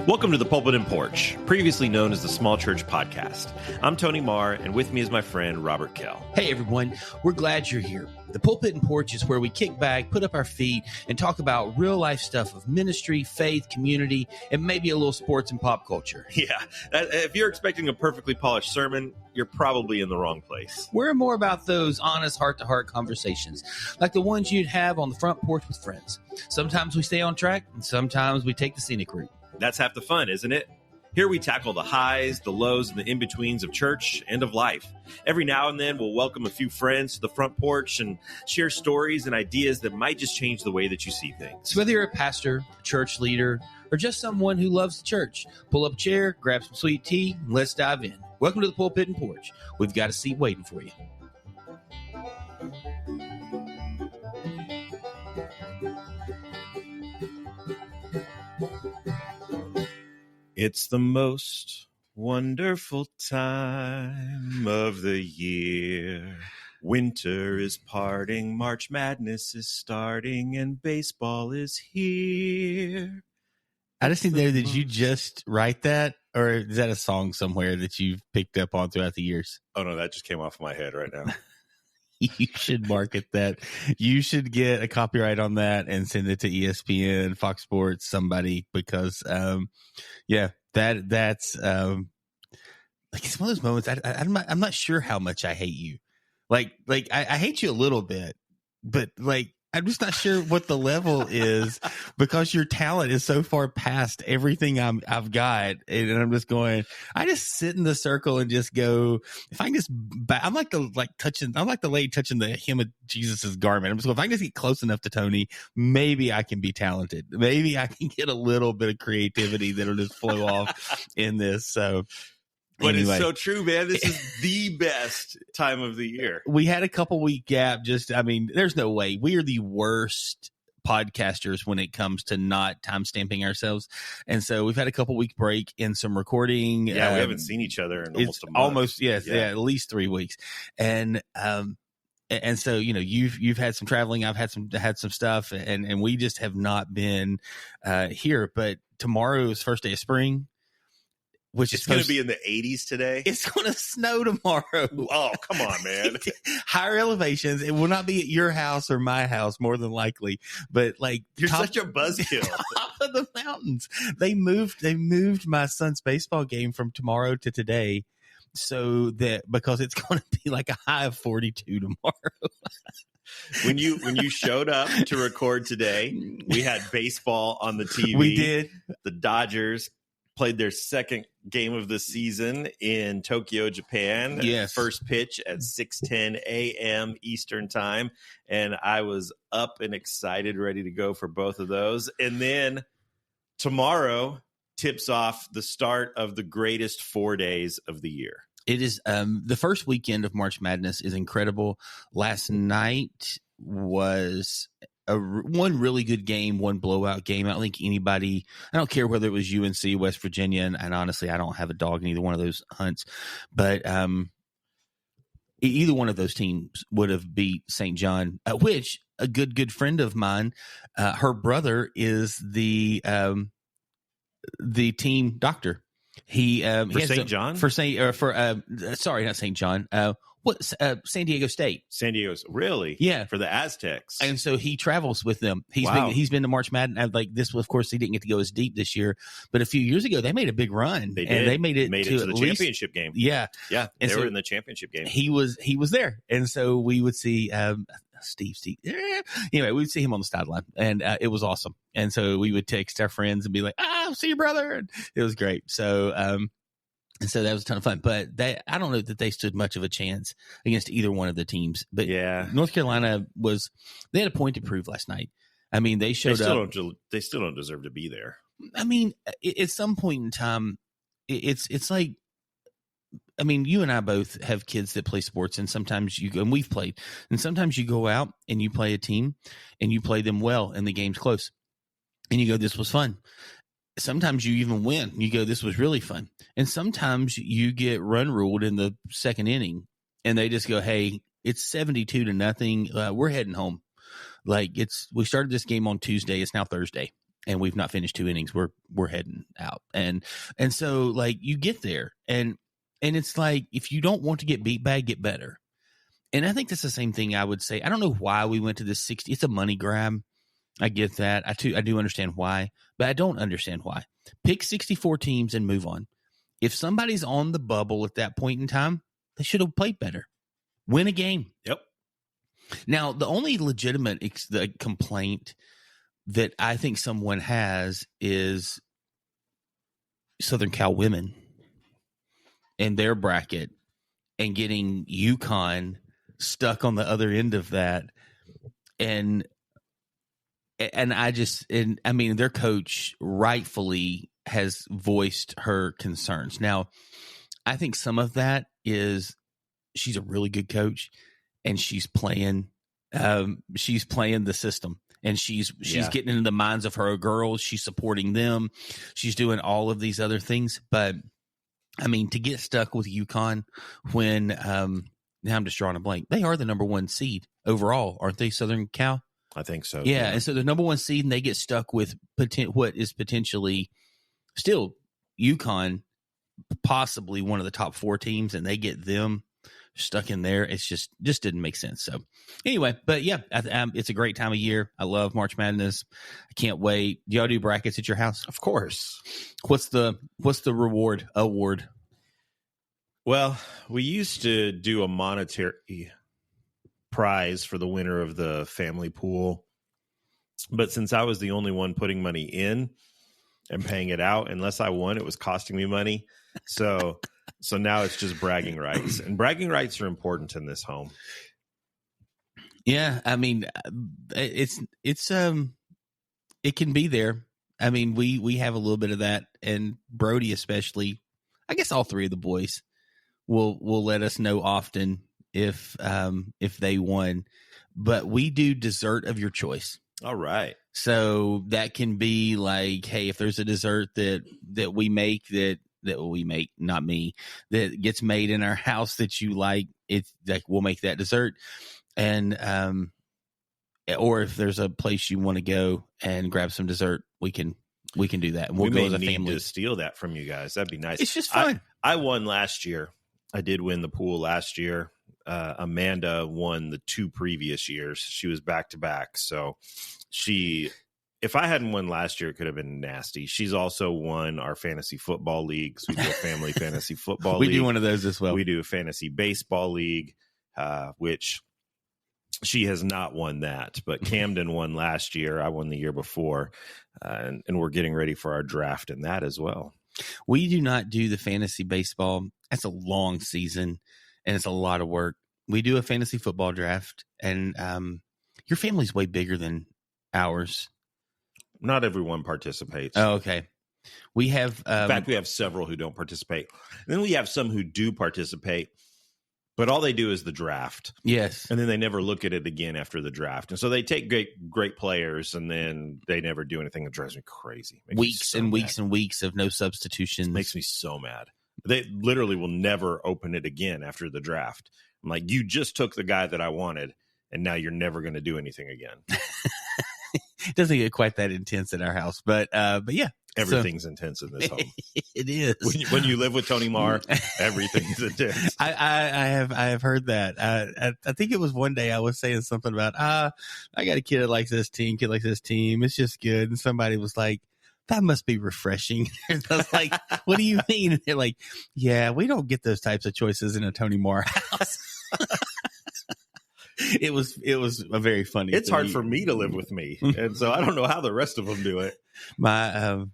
Welcome to the Pulpit and Porch, previously known as the Small Church Podcast. I'm Tony Marr, and with me is my friend Robert Kell. Hey everyone, we're glad you're here. The Pulpit and Porch is where we kick back, put up our feet, and talk about real life stuff of ministry, faith, community, and maybe a little sports and pop culture. Yeah, if you're expecting a perfectly polished sermon, you're probably in the wrong place. We're more about those honest heart-to-heart conversations, like the ones you'd have on the front porch with friends. Sometimes we stay on track, and sometimes we take the scenic route. That's half the fun, isn't it? Here we tackle the highs, the lows, and the in-betweens of church and of life. Every now and then, we'll welcome a few friends to the front porch and share stories and ideas that might just change the way that you see things. So whether you're a pastor, a church leader, or just someone who loves the church, pull up a chair, grab some sweet tea, and let's dive in. Welcome to the Pulpit and Porch. We've got a seat waiting for you. It's the most wonderful time of the year. Winter is parting, March Madness is starting, and baseball is here. I just think there, did you just write that? Or is that a song somewhere that you've picked up on throughout the years? Oh, no, that just came off my head right now. You should market that. You should get a copyright on that and send it to ESPN, Fox Sports, somebody, because, that's like, it's one of those moments. I'm not sure how much I hate you. Like I hate you a little bit, but like, I'm just not sure what the level is because your talent is so far past everything I've got. And I'm just going, I just sit in the circle and just go, if I can just, I'm like the lady touching the hem of Jesus's garment. I'm just going, if I can just get close enough to Tony, maybe I can be talented. Maybe I can get a little bit of creativity that'll just flow off in this. So, but anyway. It's so true, man. This is the best time of the year. We had a couple week gap. There's no way. We are the worst podcasters when it comes to not time stamping ourselves. And so we've had a couple week break in some recording. Yeah, we haven't seen each other in almost a month. At least 3 weeks. And so, you've had some traveling. I've had some stuff, and we just have not been here. But tomorrow is first day of spring. Which it's going to be in the 80s today. It's going to snow tomorrow. Oh, come on, man. Higher elevations. It will not be at your house or my house, more than likely. But like, you're such a buzzkill. Top of the mountains. They moved my son's baseball game from tomorrow to today, so that because it's going to be like a high of 42 tomorrow. When you showed up to record today, we had baseball on the TV. We did. The Dodgers played their second game of the season in Tokyo, Japan. Yes. First pitch at 6:10 a.m. Eastern time. And I was up and excited, ready to go for both of those. And then tomorrow tips off the start of the greatest 4 days of the year. It is the first weekend of March Madness is incredible. Last night was one really good game, one blowout game. I don't think anybody, I don't care whether it was UNC, West Virginia, and honestly, I don't have a dog in either one of those hunts, but either one of those teams would have beat St. John, which a good friend of mine, her brother is the team doctor. St. John? Sorry, not St. John. San Diego State. San Diego's really? Yeah. For the Aztecs. And so he travels with them. He's been to March Madness. Like this, of course, he didn't get to go as deep this year, but a few years ago they made a big run. They did. And they made it to the championship game. Yeah. Yeah. And they so were in the championship game. He was there. And so we would see Steve. Anyway, we'd see him on the sideline, and it was awesome. And so we would text our friends and be like, see your brother. And it was great. So, and so that was a ton of fun, but I don't know that they stood much of a chance against either one of the teams. But yeah, North Carolina they had a point to prove last night. I mean, they showed up. They still don't deserve to be there. I mean, at some point in time, it's like, I mean, you and I both have kids that play sports, and sometimes and we've played, and sometimes you go out and you play a team and you play them well and the game's close and you go, this was fun. Sometimes you even win. You go, this was really fun. And sometimes you get run ruled in the second inning and they just go, hey, it's 72-0. We're heading home. Like we started this game on Tuesday. It's now Thursday. and we've not finished 2 innings. We're heading out. And so like you get there and it's like, if you don't want to get beat bad, get better. And I think that's the same thing I would say. I don't know why we went to this 60. It's a money grab. I get that. I do understand why, but I don't understand why. Pick 64 teams and move on. If somebody's on the bubble at that point in time, they should have played better. Win a game. Yep. Now, the only legitimate complaint that I think someone has is Southern Cal women and their bracket and getting UConn stuck on the other end of that. And I mean, their coach rightfully has voiced her concerns. Now, I think some of that is she's a really good coach and she's playing the system and she's getting into the minds of her girls. She's supporting them. She's doing all of these other things. But I mean, to get stuck with UConn when, now I'm just drawing a blank. They are the number 1 seed overall, aren't they, Southern Cal? I think so. Yeah, and so the number 1 seed, and they get stuck with what is potentially still UConn, possibly one of the top 4 teams, and they get them stuck in there. It's just didn't make sense. So anyway, but yeah, it's a great time of year. I love March Madness. I can't wait. Do y'all do brackets at your house? Of course. What's the award? Well, we used to do a monetary prize for the winner of the family pool. But since I was the only one putting money in and paying it out, unless I won, it was costing me money. So now it's just bragging rights. And bragging rights are important in this home. Yeah, I mean, it can be there. I mean, we have a little bit of that, and Brody especially. I guess all 3 of the boys will let us know often if they won. But we do dessert of your choice. All right. So that can be like, hey, if there's a dessert that we make not me, that gets made in our house that you like, it's like we'll make that dessert. And or if there's a place you want to go and grab some dessert, we can do that. And we'll go as a family to steal that from you guys. That'd be nice. It's just fun. I won last year. I did win the pool last year. Amanda won the 2 previous years. She was back to back. So if I hadn't won last year, it could have been nasty. She's also won our fantasy football leagues. We do a family fantasy football league. We do one of those as well. We do a fantasy baseball league, which she has not won that. But Camden won last year. I won the year before. And we're getting ready for our draft in that as well. We do not do the fantasy baseball. That's a long season. And it's a lot of work. We do a fantasy football draft, and your family's way bigger than ours. Not everyone participates. Oh, okay. We have, in fact, we have several who don't participate. And then we have some who do participate, but all they do is the draft. Yes. And then they never look at it again after the draft. And so they take great players, and then they never do anything. That drives me crazy. Weeks and weeks of no substitutions. It makes me so mad. They literally will never open it again after the draft. I'm like, you just took the guy that I wanted, and now you're never going to do anything again. It doesn't get quite that intense at our house, but yeah. Everything's intense in this home. It is. When you live with Tony Marr, everything's intense. I have heard that. I think it was one day I was saying something about, I got a kid that likes this team, It's just good. And somebody was like, that must be refreshing. And I was like, what do you mean? And they're like, yeah, we don't get those types of choices in a Tony Marr house. It was a very funny. It's hard for me to live with me, and so I don't know how the rest of them do it. I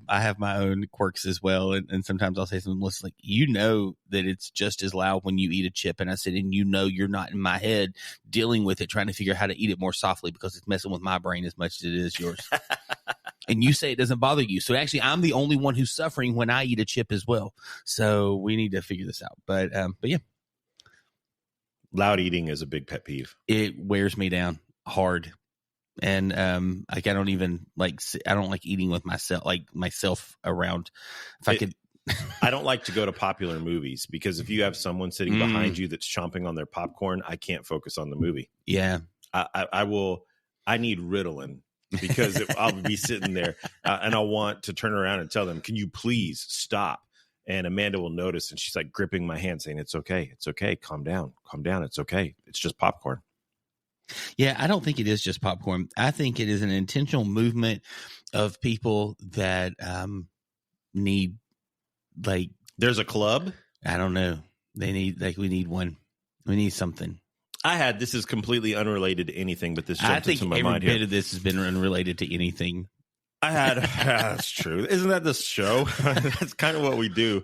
have my own quirks as well, and sometimes I'll say something like, you know that it's just as loud when you eat a chip, and I said, and you know you're not in my head dealing with it, trying to figure out how to eat it more softly because it's messing with my brain as much as it is yours. And you say it doesn't bother you. So actually, I'm the only one who's suffering when I eat a chip as well. So we need to figure this out. But yeah. Loud eating is a big pet peeve. It wears me down hard. And like I don't like eating with myself around. I don't like to go to popular movies because if you have someone sitting behind you that's chomping on their popcorn, I can't focus on the movie. Yeah. I need Ritalin because I'll be sitting there and I'll want to turn around and tell them, can you please stop? And Amanda will notice, and she's like gripping my hand saying, it's okay. It's okay. Calm down. It's okay. It's just popcorn. Yeah, I don't think it is just popcorn. I think it is an intentional movement of people that need, like, there's a club. I don't know. They need, like, we need one. We need something. This is completely unrelated to anything, but this jumped into my mind here. I think every bit of this has been unrelated to anything. That's true. Isn't that the show? That's kind of what we do.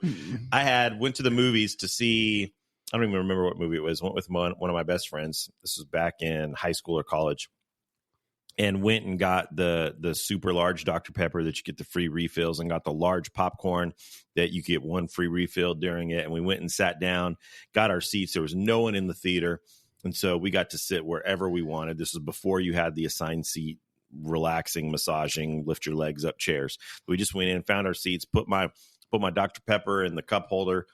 Went to the movies to see, I don't even remember what movie it was. Went with one of my best friends. This was back in high school or college, and went and got the super large Dr. Pepper that you get the free refills, and got the large popcorn that you get one free refill during it. And we went and sat down, got our seats. There was no one in the theater. And so we got to sit wherever we wanted. This was before you had the assigned seat, relaxing, massaging, lift your legs up chairs. We just went in, found our seats, put my Dr. Pepper in the cup holder.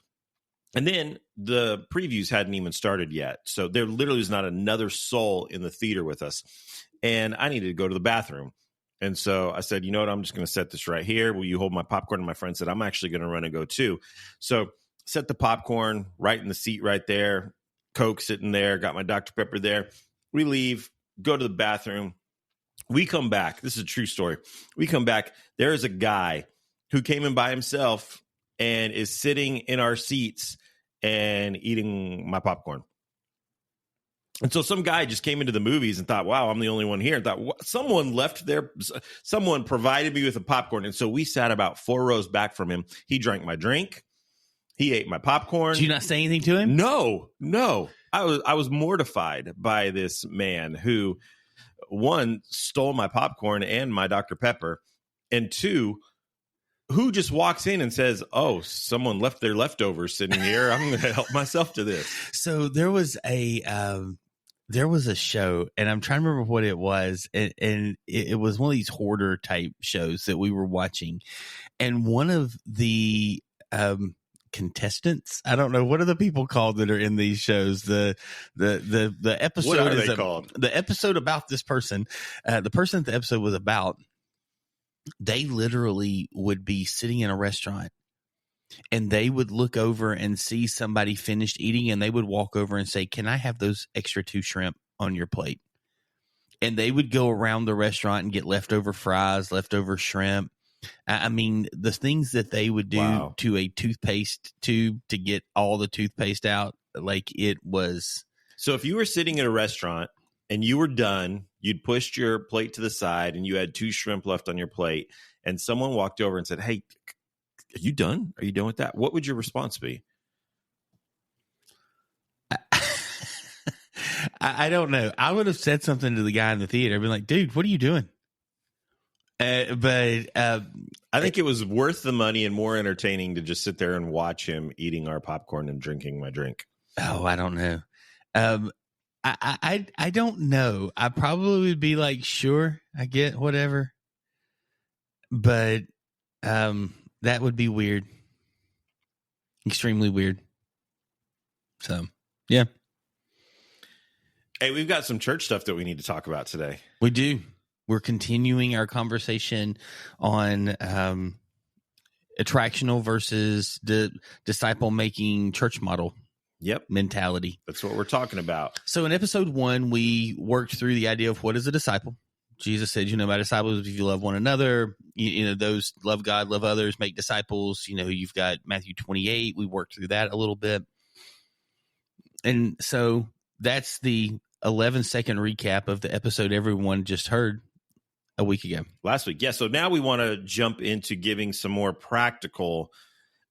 And then the previews hadn't even started yet. So there literally was not another soul in the theater with us. And I needed to go to the bathroom. And so I said, you know what? I'm just going to set this right here. Will you hold my popcorn? And my friend said, I'm actually going to run and go too. So set the popcorn right in the seat right there. Coke sitting there. Got my Dr. Pepper there. We leave, go to the bathroom. We come back. This is a true story. We come back. There is a guy who came in by himself and is sitting in our seats and eating my popcorn. And so some guy just came into the movies and thought, wow, I'm the only one here. And thought, someone provided me with a popcorn. And so we sat about 4 rows back from him. He drank my drink. He ate my popcorn. Did you not say anything to him? No. I was mortified by this man who, one, stole my popcorn and my Dr. Pepper, and two, who just walks in and says, oh, someone left their leftovers sitting here. I'm going to help myself to this. So there was a show, and I'm trying to remember what it was. And it was one of these hoarder type shows that we were watching. And one of the contestants, I don't know, what are the people called that are in these shows? The episode, what are they called? The episode about this person, the person that the episode was about, they literally would be sitting in a restaurant and they would look over and see somebody finished eating, and they would walk over and say, can I have those extra 2 shrimp on your plate? And they would go around the restaurant and get leftover fries, leftover shrimp. I mean, the things that they would do to a toothpaste tube to get all the toothpaste out, like, it was. So if you were sitting at a restaurant and you were done, you'd pushed your plate to the side and you had 2 shrimp left on your plate, and someone walked over and said, hey, are you done? Are you done with that? What would your response be? I don't know. I would have said something to the guy in the theater. I'd be like, dude, what are you doing? But I think it was worth the money and more entertaining to just sit there and watch him eating our popcorn and drinking my drink. Oh, I don't know. I don't know. I probably would be like, sure, I get whatever. But that would be weird. Extremely weird. So, yeah. Hey, we've got some church stuff that we need to talk about today. We do. We're continuing our conversation on attractional versus the disciple-making church model. Yep. Mentality. That's what we're talking about. So in episode 1, we worked through the idea of what is a disciple. Jesus said, my disciples, if you love one another, those love God, love others, make disciples. You've got Matthew 28. We worked through that a little bit. And so that's the 11-second recap of the episode everyone just heard a week ago. Last week. Yeah. So now we want to jump into giving some more practical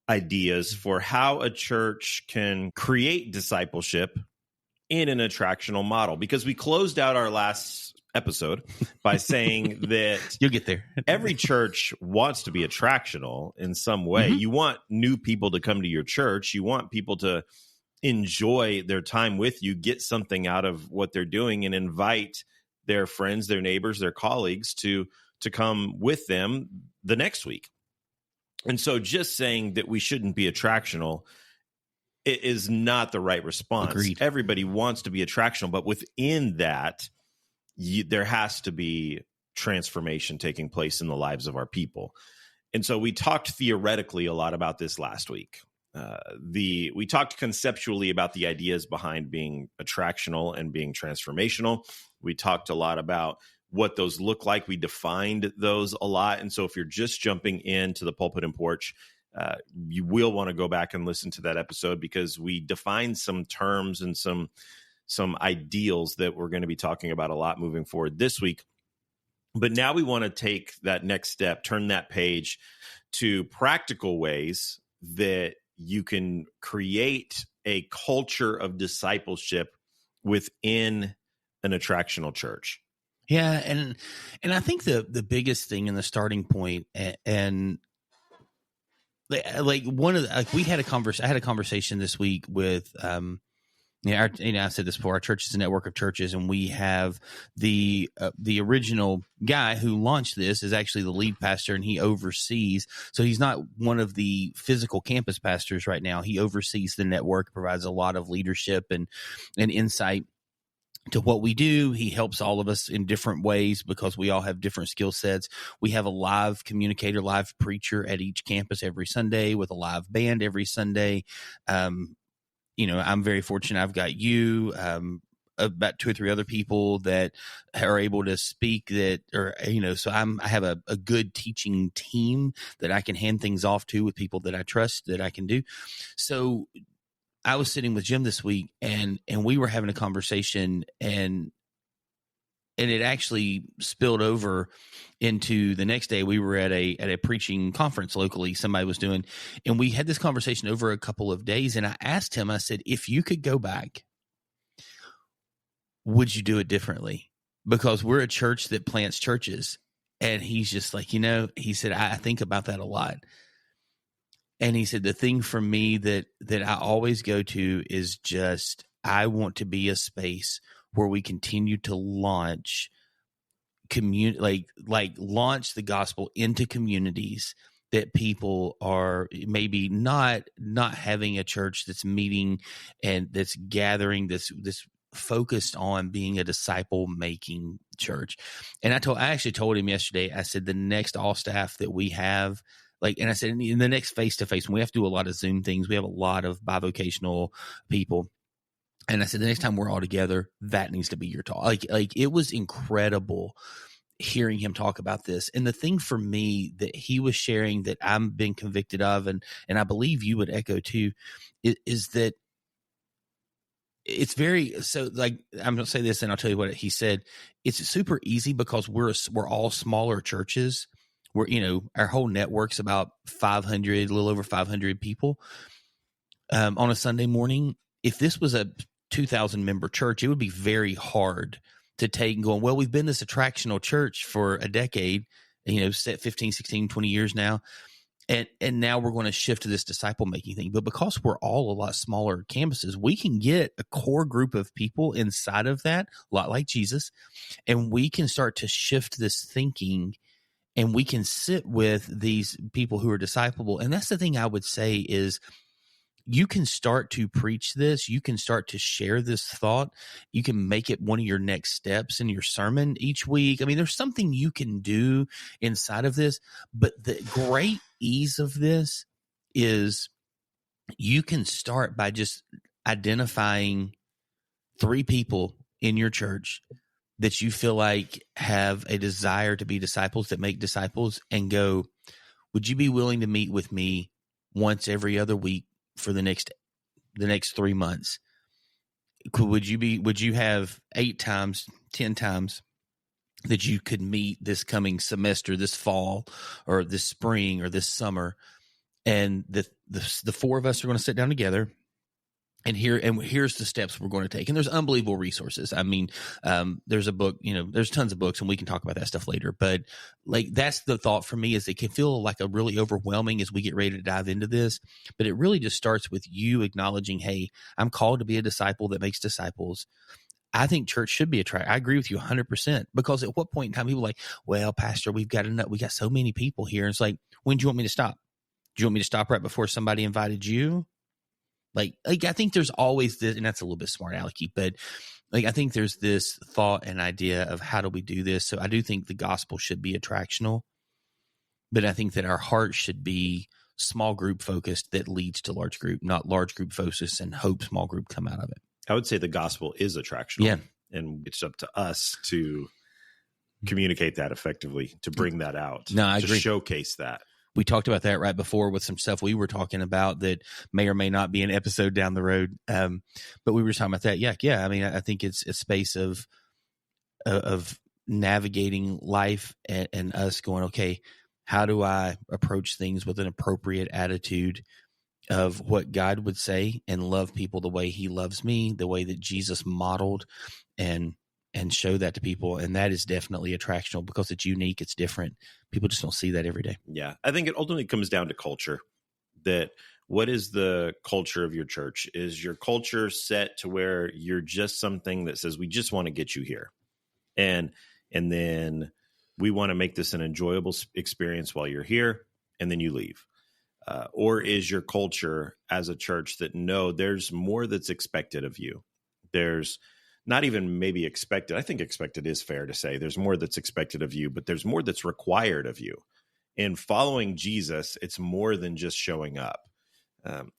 ideas for how a church can create discipleship in an attractional model, because we closed out our last episode by saying that you'll get there. Every church wants to be attractional in some way. Mm-hmm. You want new people to come to your church. You want people to enjoy their time with you, get something out of what they're doing, and invite their friends, their neighbors, their colleagues to come with them the next week. And so just saying that we shouldn't be attractional is not the right response. Agreed. Everybody wants to be attractional, but within that, there has to be transformation taking place in the lives of our people. And so we talked theoretically a lot about this last week. We talked conceptually about the ideas behind being attractional and being transformational. We talked a lot about what those look like. We defined those a lot. And so if you're just jumping into the Pulpit and Porch, you will want to go back and listen to that episode, because we defined some terms and some ideals that we're going to be talking about a lot moving forward this week. But now we want to take that next step, turn that page to practical ways that you can create a culture of discipleship within an attractional church. Yeah, and I think the biggest thing in the starting point, and like one of the, like we had I had a conversation this week with I've said this before. Our church is a network of churches, and we have the original guy who launched this is actually the lead pastor, and he oversees. So he's not one of the physical campus pastors right now. He oversees the network, provides a lot of leadership and insight to what we do. He helps all of us in different ways because we all have different skill sets. We have a live communicator, live preacher at each campus every Sunday with a live band every Sunday. I'm very fortunate. I've got you, about 2 or 3 other people that are able to speak so I have a good teaching team that I can hand things off to with people that I trust that I can do. So I was sitting with Jim this week and we were having a conversation, and it actually spilled over into the next day. We were at a preaching conference locally somebody was doing, and we had this conversation over a couple of days. And I asked him, I said, if you could go back, would you do it differently? Because we're a church that plants churches. And he's just like, he said, I think about that a lot. And he said, the thing for me that I always go to is just, I want to be a space where we continue to launch launch the gospel into communities that people are maybe not having a church that's meeting and that's gathering, this focused on being a disciple making church. And I actually told him yesterday, I said, the next all staff that we have, and I said, in the next face-to-face, when we have to do a lot of Zoom things, we have a lot of bivocational people. And I said, the next time we're all together, that needs to be your talk. It was incredible hearing him talk about this. And the thing for me that he was sharing that I'm being convicted of, and I believe you would echo too, is that it's I'm going to say this and I'll tell you what he said. It's super easy because we're all smaller churches. Our whole network's about 500, a little over 500 people on a Sunday morning. If this was a 2,000 member church, it would be very hard to take and go, well, we've been this attractional church for a decade, 15, 16, 20 years now. And now we're going to shift to this disciple making thing. But because we're all a lot smaller campuses, we can get a core group of people inside of that, a lot like Jesus, and we can start to shift this thinking, and we can sit with these people who are disciplable. And that's the thing I would say is, you can start to preach this. You can start to share this thought. You can make it one of your next steps in your sermon each week. I mean, there's something you can do inside of this, but the great ease of this is you can start by just identifying 3 people in your church that you feel like have a desire to be disciples, that make disciples, and go, would you be willing to meet with me once every other week for the next 3 months? Would you have 8 times, 10 times that you could meet this coming semester, this fall or this spring or this summer? And the 4 of us are going to sit down together, and here's the steps we're going to take. And there's unbelievable resources. I mean, there's a book, there's tons of books, and we can talk about that stuff later. But that's the thought for me, is it can feel like a really overwhelming as we get ready to dive into this. But it really just starts with you acknowledging, hey, I'm called to be a disciple that makes disciples. I think church should be attractive. I agree with you 100%, because at what point in time people are like, well, Pastor, we got so many people here. And it's like, when do you want me to stop? Do you want me to stop right before somebody invited you? Like I think there's always this, and that's a little bit smart alecky, but like I think there's this thought and idea of how do we do this. So I do think the gospel should be attractional, but I think that our heart should be small group focused that leads to large group, not large group focused and hope small group come out of it. I would say the gospel is attractional. Yeah. And it's up to us to communicate that effectively, to bring that out, No, I to agree. showcase that. We talked about that right before with some stuff we were talking about that may or may not be an episode down the road. But we were talking about that. Yeah. I mean, I think it's a space of navigating life and us going, okay, how do I approach things with an appropriate attitude of what God would say and love people the way he loves me, the way that Jesus modeled and show that to people. And that is definitely attractional because it's unique. It's different. People just don't see that every day. Yeah. I think it ultimately comes down to culture. That what is the culture of your church? Is your culture set to where you're just something that says, we just want to get you here. And then we want to make this an enjoyable experience while you're here, and then you leave. Or is your culture as a church that, no, there's more that's expected of you. There's not even maybe expected. I think expected is fair to say. There's more that's expected of you, but there's more that's required of you. In following Jesus, it's more than just showing up.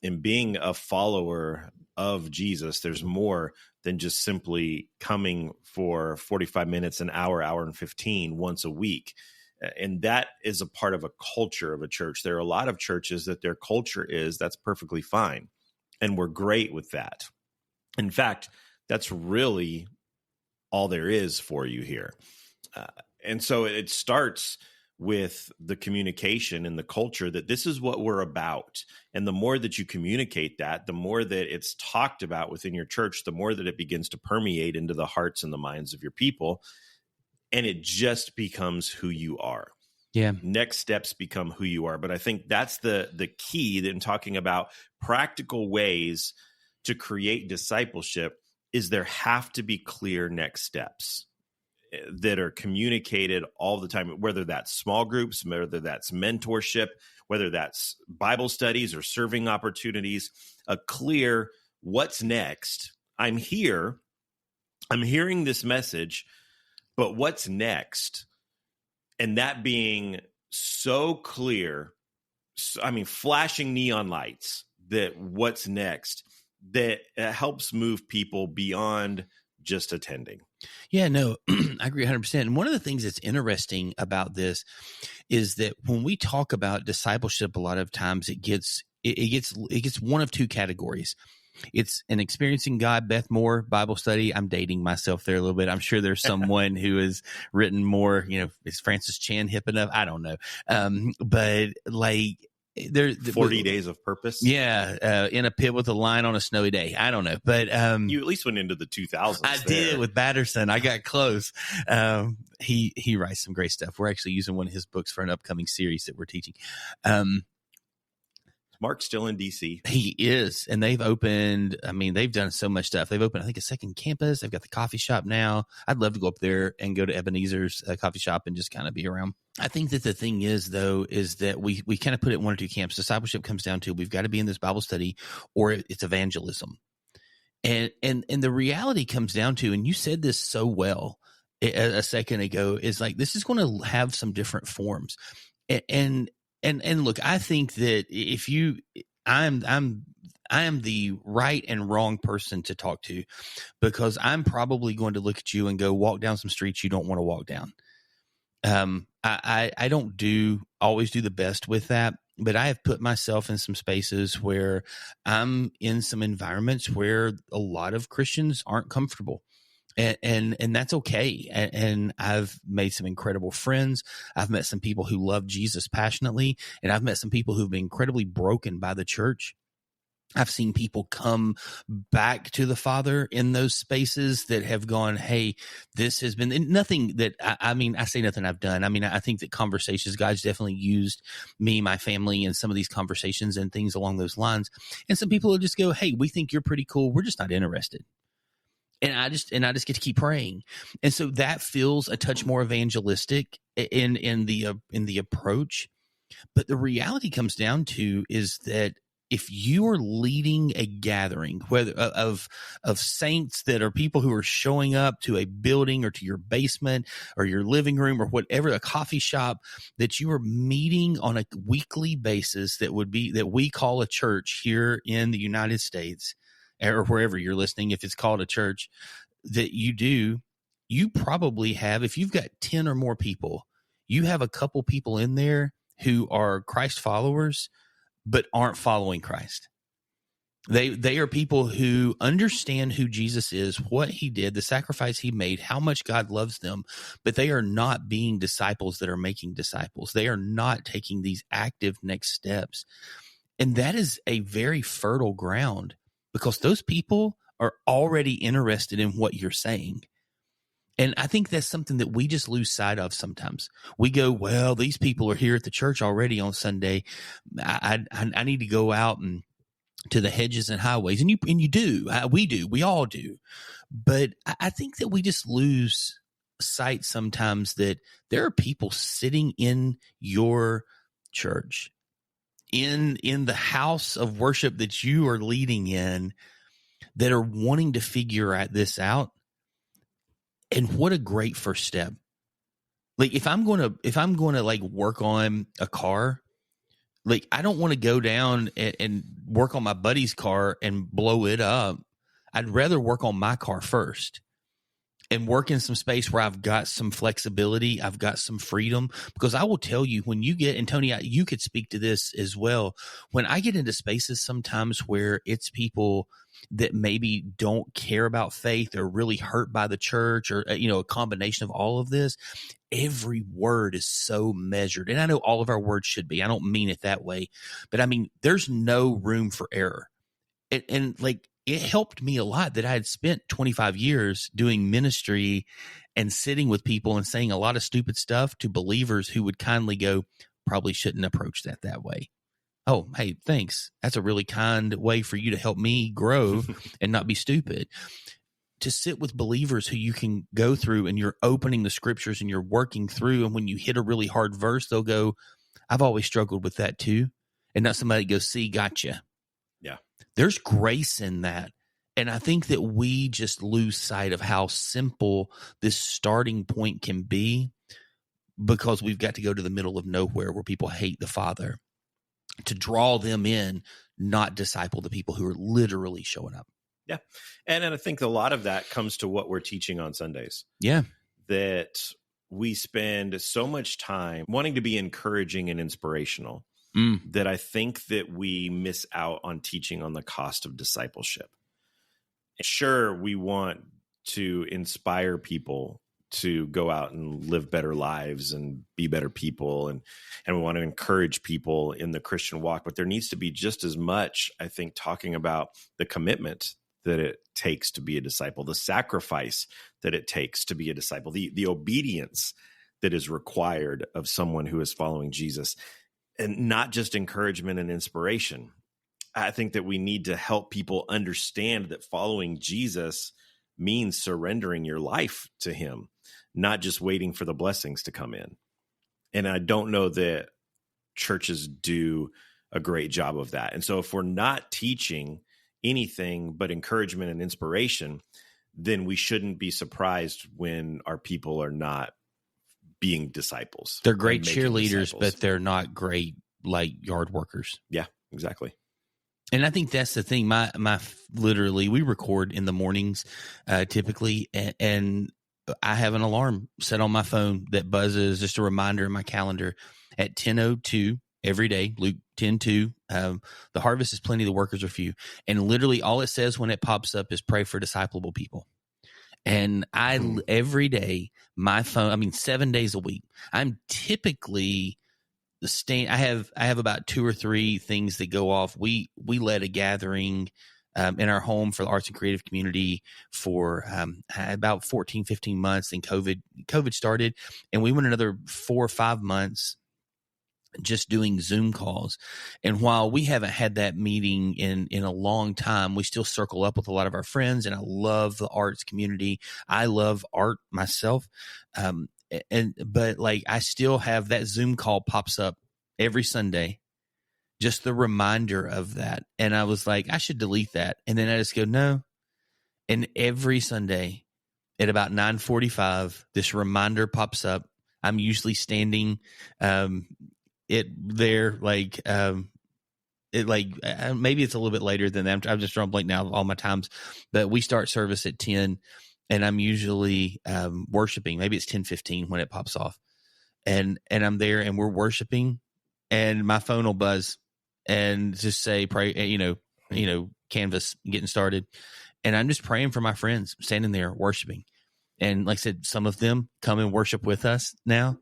In being a follower of Jesus, there's more than just simply coming for 45 minutes, an hour, hour and 15 once a week. And that is a part of a culture of a church. There are a lot of churches that their culture is, that's perfectly fine. And we're great with that. In fact, that's really all there is for you here. And so it starts with the communication and the culture that this is what we're about. And the more that you communicate that, the more that it's talked about within your church, the more that it begins to permeate into the hearts and the minds of your people. And it just becomes who you are. Yeah. Next steps become who you are. But I think that's the key in talking about practical ways to create discipleship is there have to be clear next steps that are communicated all the time, whether that's small groups, whether that's mentorship, whether that's Bible studies or serving opportunities, a clear what's next. I'm here. I'm hearing this message, but what's next? And that being so clear, I mean, flashing neon lights that what's next, that helps move people beyond just attending. Yeah, no, I agree 100%. And one of the things that's interesting about this is that when we talk about discipleship, a lot of times it gets one of two categories. It's an experiencing God, Beth Moore Bible study. I'm dating myself there a little bit. I'm sure there's someone who has written more, is Francis Chan hip enough? I don't know. But like, 40 days of purpose. Yeah. In a pit with a line on a snowy day. I don't know. But you at least went into the 2000s. I did with Batterson. I got close. He writes some great stuff. We're actually using one of his books for an upcoming series that we're teaching. Mark's still in DC. He is. And they've opened, they've done so much stuff. They've opened, I think, a second campus. They've got the coffee shop now. I'd love to go up there and go to Ebenezer's coffee shop and just kind of be around. I think that the thing is, though, is that we kind of put it in one or two camps. Discipleship comes down to we've got to be in this Bible study or it's evangelism. And the reality comes down to, and you said this so well a second ago, is like this is going to have some different forms. And look, I think that if I am the right and wrong person to talk to, because I'm probably going to look at you and go, walk down some streets you don't want to walk down. I don't always do the best with that, but I have put myself in some spaces where I'm in some environments where a lot of Christians aren't comfortable. And that's okay. And I've made some incredible friends. I've met some people who love Jesus passionately, and I've met some people who've been incredibly broken by the church. I've seen people come back to the Father in those spaces that have gone, hey, this has been nothing that I say nothing I've done. I think that conversations, God's definitely used me, my family, in some of these conversations and things along those lines. And some people will just go, hey, we think you're pretty cool. We're just not interested. And I just get to keep praying. And so that feels a touch more evangelistic in the approach. But the reality comes down to is that if you are leading a gathering, whether of saints that are people who are showing up to a building or to your basement or your living room or whatever, a coffee shop, that you are meeting on a weekly basis, that we call a church here in the United States or wherever you're listening, if it's called a church, that you probably have, if you've got 10 or more people, you have a couple people in there who are Christ followers but aren't following Christ. They are people who understand who Jesus is, what he did, the sacrifice he made, how much God loves them, but they are not being disciples that are making disciples. They are not taking these active next steps. And that is a very fertile ground, because those people are already interested in what you're saying. And I think that's something that we just lose sight of sometimes. We go, well, these people are here at the church already on Sunday. I need to go out and to the hedges and highways. And you do. We all do. But I think that we just lose sight sometimes that there are people sitting in your church, in the house of worship that you are leading in, that are wanting to figure this out. And what a great first step. Like if I'm going to like work on a car, like I don't want to go down and work on my buddy's car and blow it up. I'd rather work on my car first and work in some space where I've got some flexibility. I've got some freedom, because I will tell you, when you get, and Tony, you could speak to this as well. When I get into spaces sometimes where it's people that maybe don't care about faith or really hurt by the church, or, a combination of all of this, every word is so measured. And I know all of our words should be, I don't mean it that way, but I mean, there's no room for error. And like, it helped me a lot that I had spent 25 years doing ministry and sitting with people and saying a lot of stupid stuff to believers who would kindly go, probably shouldn't approach that way. Oh, hey, thanks. That's a really kind way for you to help me grow and not be stupid. To sit with believers who you can go through and you're opening the scriptures and you're working through. And when you hit a really hard verse, they'll go, I've always struggled with that too. And not somebody goes, see, gotcha. Yeah. There's grace in that. And I think that we just lose sight of how simple this starting point can be, because we've got to go to the middle of nowhere where people hate the Father to draw them in, not disciple the people who are literally showing up. Yeah. And I think a lot of that comes to what we're teaching on Sundays. Yeah. That we spend so much time wanting to be encouraging and inspirational that I think that we miss out on teaching on the cost of discipleship. Sure, we want to inspire people to go out and live better lives and be better people. And we want to encourage people in the Christian walk, but there needs to be just as much, I think, talking about the commitment that it takes to be a disciple, the sacrifice that it takes to be a disciple, the obedience that is required of someone who is following Jesus, and not just encouragement and inspiration. I think that we need to help people understand that following Jesus means surrendering your life to him, not just waiting for the blessings to come in. And I don't know that churches do a great job of that. And so if we're not teaching anything but encouragement and inspiration, then we shouldn't be surprised when our people are not being disciples. They're great cheerleaders, but they're not great, like, yard workers. Yeah, exactly. And I think that's the thing. Literally, we record in the mornings, typically, and I have an alarm set on my phone that buzzes, just a reminder in my calendar, at 10:02 every day. Luke 10:2. The harvest is plenty, the workers are few. And literally, all it says when it pops up is pray for disciplable people. And every day, my phone, 7 days a week, I'm typically I have about 2 or 3 things that go off. We led a gathering in our home for the arts and creative community for about 14, 15 months. Then COVID started, and we went another 4 or 5 months just doing Zoom calls. And while we haven't had that meeting in a long time, we still circle up with a lot of our friends, and I love the arts community. I love art myself. But like, I still have that Zoom call pops up every Sunday, just the reminder of that. And I was like, I should delete that. And then I just go, no. And every Sunday at about 9:45, this reminder pops up. I'm usually standing maybe it's a little bit later than that. I'm just drawing blank now of all my times, but we start service at 10 and I'm usually worshiping. Maybe it's 10:15 when it pops off, and I'm there and we're worshiping, and my phone will buzz and just say, pray, Canvas getting started. And I'm just praying for my friends standing there worshiping. And like I said, some of them come and worship with us now.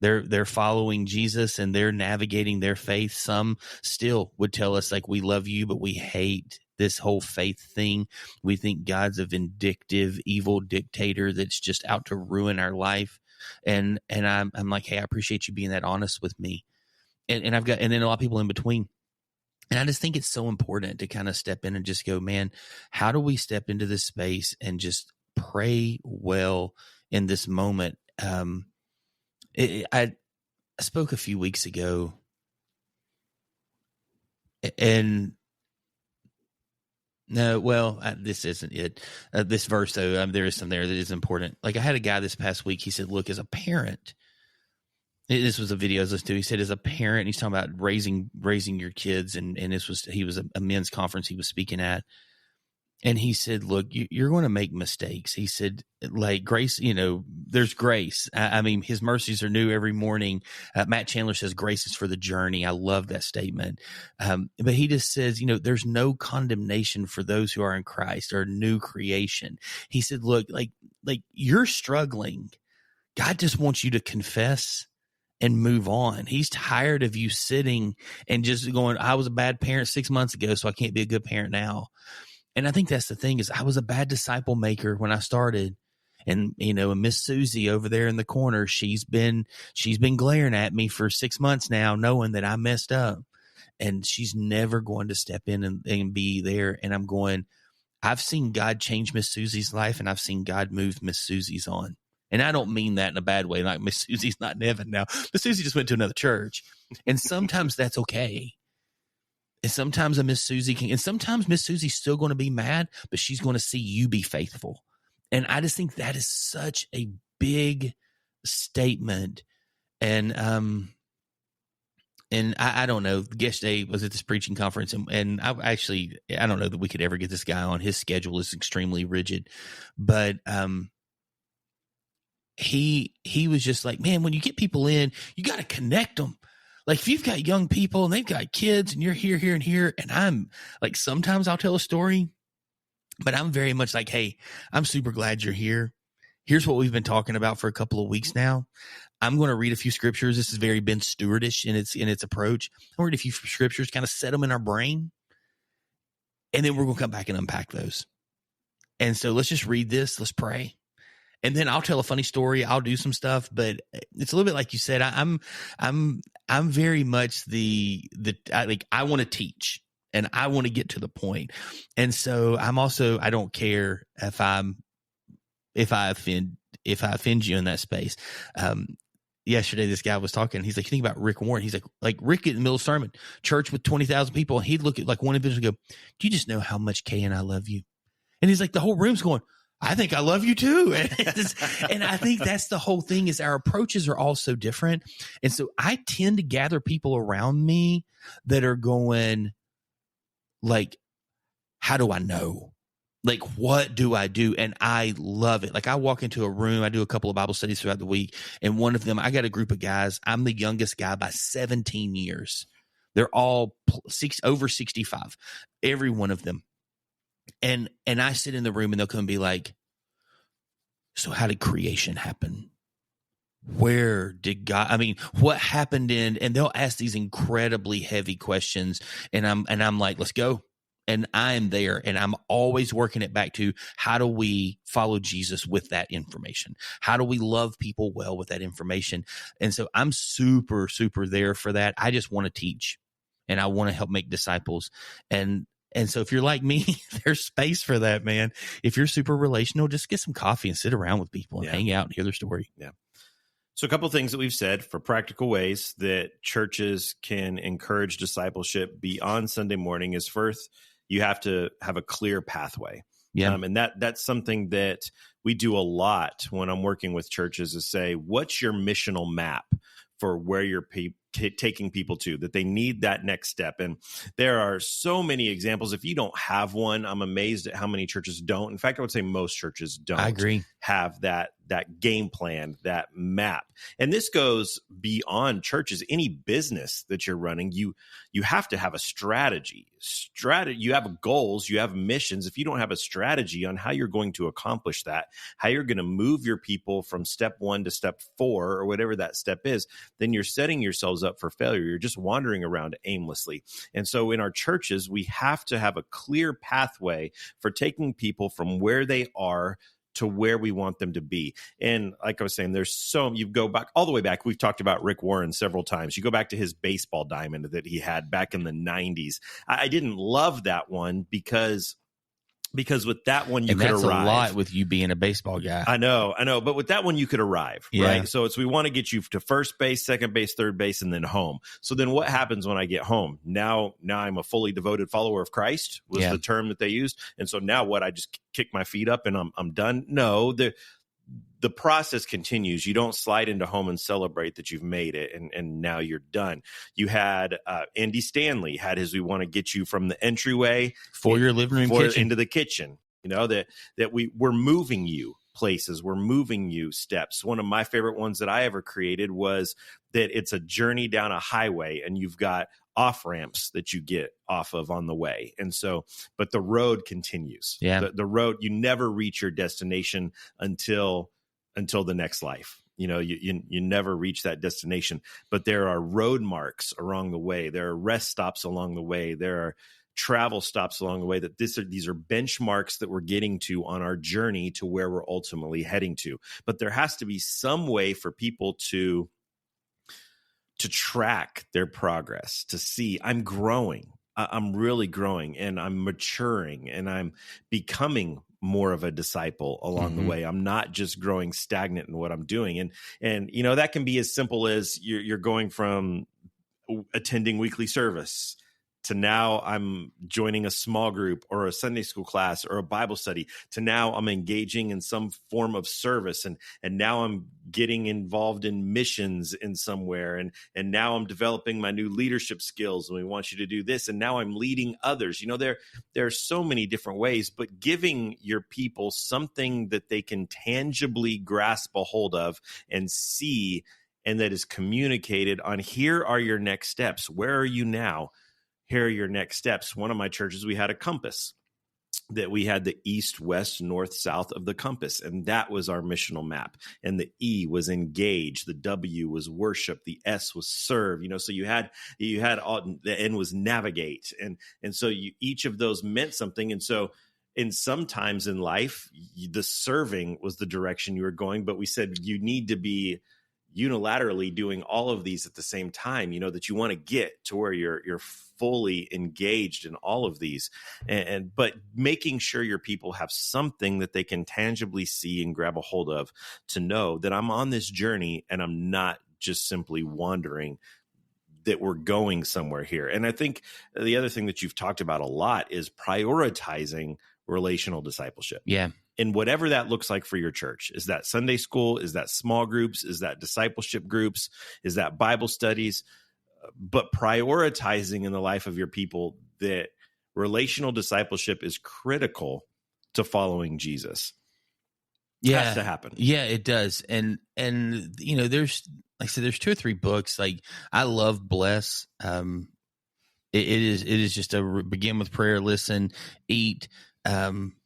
They're following Jesus and they're navigating their faith. Some still would tell us, like, we love you, but we hate this whole faith thing. We think God's a vindictive, evil dictator that's just out to ruin our life. And I'm like, hey, I appreciate you being that honest with me. And then a lot of people in between. And I just think it's so important to kind of step in and just go, man, how do we step into this space and just pray well in this moment? I spoke a few weeks ago, and this isn't it. This verse, though, there is some there that is important. Like, I had a guy this past week. He said, look, as a parent, this was a video I was listening to. He said, as a parent, he's talking about raising your kids, and he was a men's conference he was speaking at. And he said, look, you're going to make mistakes. He said, like, grace, there's grace. I mean, his mercies are new every morning. Matt Chandler says grace is for the journey. I love that statement. But he just says, there's no condemnation for those who are in Christ or new creation. He said, look, like you're struggling. God just wants you to confess and move on. He's tired of you sitting and just going, I was a bad parent 6 months ago, so I can't be a good parent now. And I think that's the thing, is I was a bad disciple maker when I started. And, and Miss Susie over there in the corner, she's been glaring at me for 6 months now, knowing that I messed up, and she's never going to step in and be there. And I'm going, I've seen God change Miss Susie's life, and I've seen God move Miss Susie's on. And I don't mean that in a bad way. Like, Miss Susie's not in heaven now. Miss Susie just went to another church. And sometimes that's okay. And sometimes Miss Susie's still going to be mad, but she's going to see you be faithful. And I just think that is such a big statement. And I don't know, yesterday was at this preaching conference, and I don't know that we could ever get this guy on. His schedule is extremely rigid, but he was just like, man, when you get people in, you got to connect them. Like, if you've got young people and they've got kids and you're here, and I'm like, sometimes I'll tell a story, but I'm very much like, hey, I'm super glad you're here. Here's what we've been talking about for a couple of weeks now. I'm going to read a few scriptures. This is very Ben Stewartish in its approach. I'll read a few scriptures, kind of set them in our brain, and then we're going to come back and unpack those. And so let's just read this. Let's pray. And then I'll tell a funny story. I'll do some stuff, but it's a little bit like you said. I'm very much I want to teach and I want to get to the point. And so I don't care if I offend you in that space. Yesterday, this guy was talking. He's like, you think about Rick Warren. He's like Rick in the middle of sermon, church with 20,000 people. And he'd look at like one individual and go, do you just know how much Kay and I love you? And he's like, the whole room's going, I think I love you too. And I think that's the whole thing, is our approaches are all so different. And so I tend to gather people around me that are going like, how do I know? Like, what do I do? And I love it. Like, I walk into a room, I do a couple of Bible studies throughout the week. And one of them, I got a group of guys. I'm the youngest guy by 17 years. They're all over 65, every one of them. And I sit in the room and they'll come and be like, so how did creation happen? Where did God, what happened and they'll ask these incredibly heavy questions. And I'm like, let's go. And I'm there, and I'm always working it back to, how do we follow Jesus with that information? How do we love people well with that information? And so I'm super, super there for that. I just want to teach, and I want to help make disciples. And so if you're like me, there's space for that, man. If you're super relational, just get some coffee and sit around with people and hang out and hear their story. Yeah. So a couple of things that we've said for practical ways that churches can encourage discipleship beyond Sunday morning is first, you have to have a clear pathway. Yeah. And that's something that we do a lot when I'm working with churches is say, what's your missional map for where you're taking people to, that they need that next step. And there are so many examples. If you don't have one, I'm amazed at how many churches don't. In fact, I would say most churches don't I agree. have that game plan, that map. And this goes beyond churches. Any business that you're running, you have to have a strategy. You have goals, you have missions. If you don't have a strategy on how you're going to accomplish that, how you're going to move your people from step 1 to step 4 or whatever that step is, then you're setting yourselves up for failure. You're just wandering around aimlessly. And so in our churches, we have to have a clear pathway for taking people from where they are to where we want them to be. And like I was saying, you go back all the way back. We've talked about Rick Warren several times. You go back to his baseball diamond that he had back in the 90s. I didn't love that one because with that one you could arrive. That's a lot with you being a baseball guy. I know. But with that one you could arrive, right? So we want to get you to first base, second base, third base, and then home. So then what happens when I get home? Now I'm a fully devoted follower of Christ was the term that they used. And so now what? I just kick my feet up and I'm done? No, the process continues. You don't slide into home and celebrate that you've made it and now you're done. You had Andy Stanley had his, we want to get you from the entryway for your living room kitchen into the kitchen. You know, that we're moving you places. We're moving you steps. One of my favorite ones that I ever created was that it's a journey down a highway and you've got off ramps that you get off of on the way. And so, but the road continues. Yeah. The road, you never reach your destination until the next life. You know, you never reach that destination, but there are road marks along the way. There are rest stops along the way. There are travel stops along the way that these are benchmarks that we're getting to on our journey to where we're ultimately heading to. But there has to be some way for people to track their progress, to see I'm growing. I'm really growing and I'm maturing and I'm becoming more of a disciple along the way. I'm not just growing stagnant in what I'm doing. And you know, that can be as simple as you're going from attending weekly service to now I'm joining a small group or a Sunday school class or a Bible study, to now I'm engaging in some form of service. And now I'm getting involved in missions in somewhere. And now I'm developing my new leadership skills and we want you to do this. And now I'm leading others. You know, there are so many different ways, but giving your people something that they can tangibly grasp a hold of and see, and that is communicated on, here are your next steps. Where are you now? Here are your next steps. One of my churches, we had a compass that we had the east, west, north, south of the compass. And that was our missional map. And the E was engage. The W was worship. The S was serve. You know, so you had all, the N was navigate. And so each of those meant something. And so sometimes in life, the serving was the direction you were going. But we said you need to be unilaterally doing all of these at the same time, you know, that you want to get to where you're fully engaged in all of these, but making sure your people have something that they can tangibly see and grab a hold of, to know that I'm on this journey and I'm not just simply wandering, that we're going somewhere here. And I think the other thing that you've talked about a lot is prioritizing relational discipleship. Yeah. And whatever that looks like for your church. Is that Sunday school? Is that small groups? Is that discipleship groups? Is that Bible studies? But prioritizing in the life of your people that relational discipleship is critical to following Jesus. Yeah. It has to happen. Yeah, it does. And you know, there's, like I said, there's 2 or 3 books. Like, I love Bless. It is just a begin with prayer, listen, eat,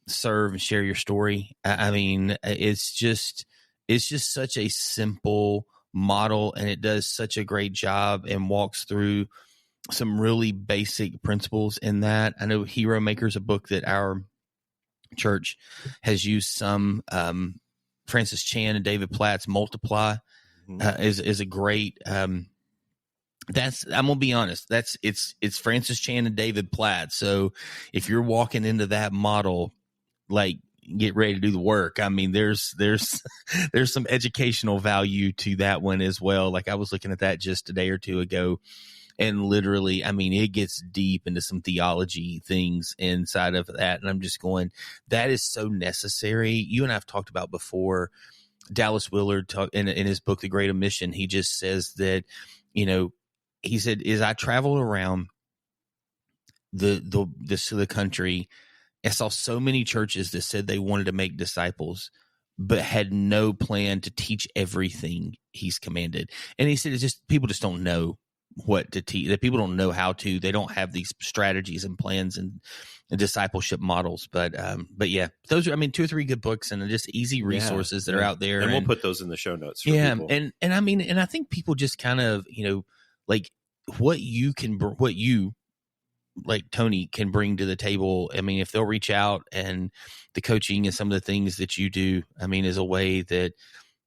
serve, and share your story. I mean, it's just such a simple model, and it does such a great job and walks through some really basic principles in that. I know Hero Maker's a book that our church has used some. Francis Chan and David Platt's Multiply is a great. That's, I'm gonna be honest, it's Francis Chan and David Platt. So if you're walking into that model, like, get ready to do the work. I mean, there's some educational value to that one as well. Like I was looking at that just a day or two ago, and literally, I mean, it gets deep into some theology things inside of that. And I'm just going, that is so necessary. You and I have talked about before, Dallas Willard in his book, The Great Omission, he just says that, he said, as I traveled around the country, I saw so many churches that said they wanted to make disciples, but had no plan to teach everything he's commanded. And he said, it's just, people just don't know what to teach, that people don't know how to, they don't have these strategies and plans and discipleship models. But yeah, those are, 2 or 3 good books and just easy resources that are out there. And we'll put those in the show notes for people. And I think people just kind of, like what you, like Tony, can bring to the table. I mean, if they'll reach out, and the coaching and some of the things that you do, is a way that,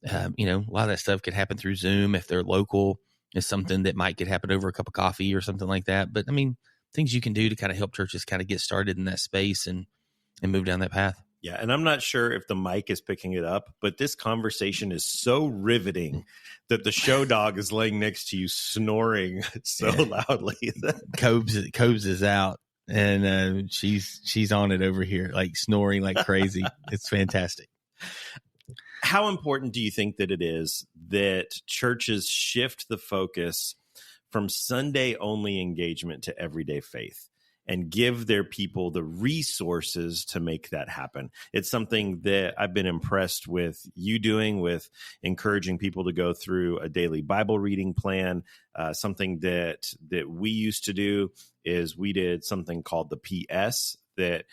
a lot of that stuff could happen through Zoom. If they're local, is something that might get happen over a cup of coffee or something like that. But things you can do to kind of help churches kind of get started in that space and move down that path. Yeah. And I'm not sure if the mic is picking it up, but this conversation is so riveting that the show dog is laying next to you snoring so loudly. Cobes is out, and she's on it over here, like snoring like crazy. It's fantastic. How important do you think that it is that churches shift the focus from Sunday only engagement to everyday faith and give their people the resources to make that happen? It's something that I've been impressed with you doing, with encouraging people to go through a daily Bible reading plan. Something that we used to do is we did something called the PS that,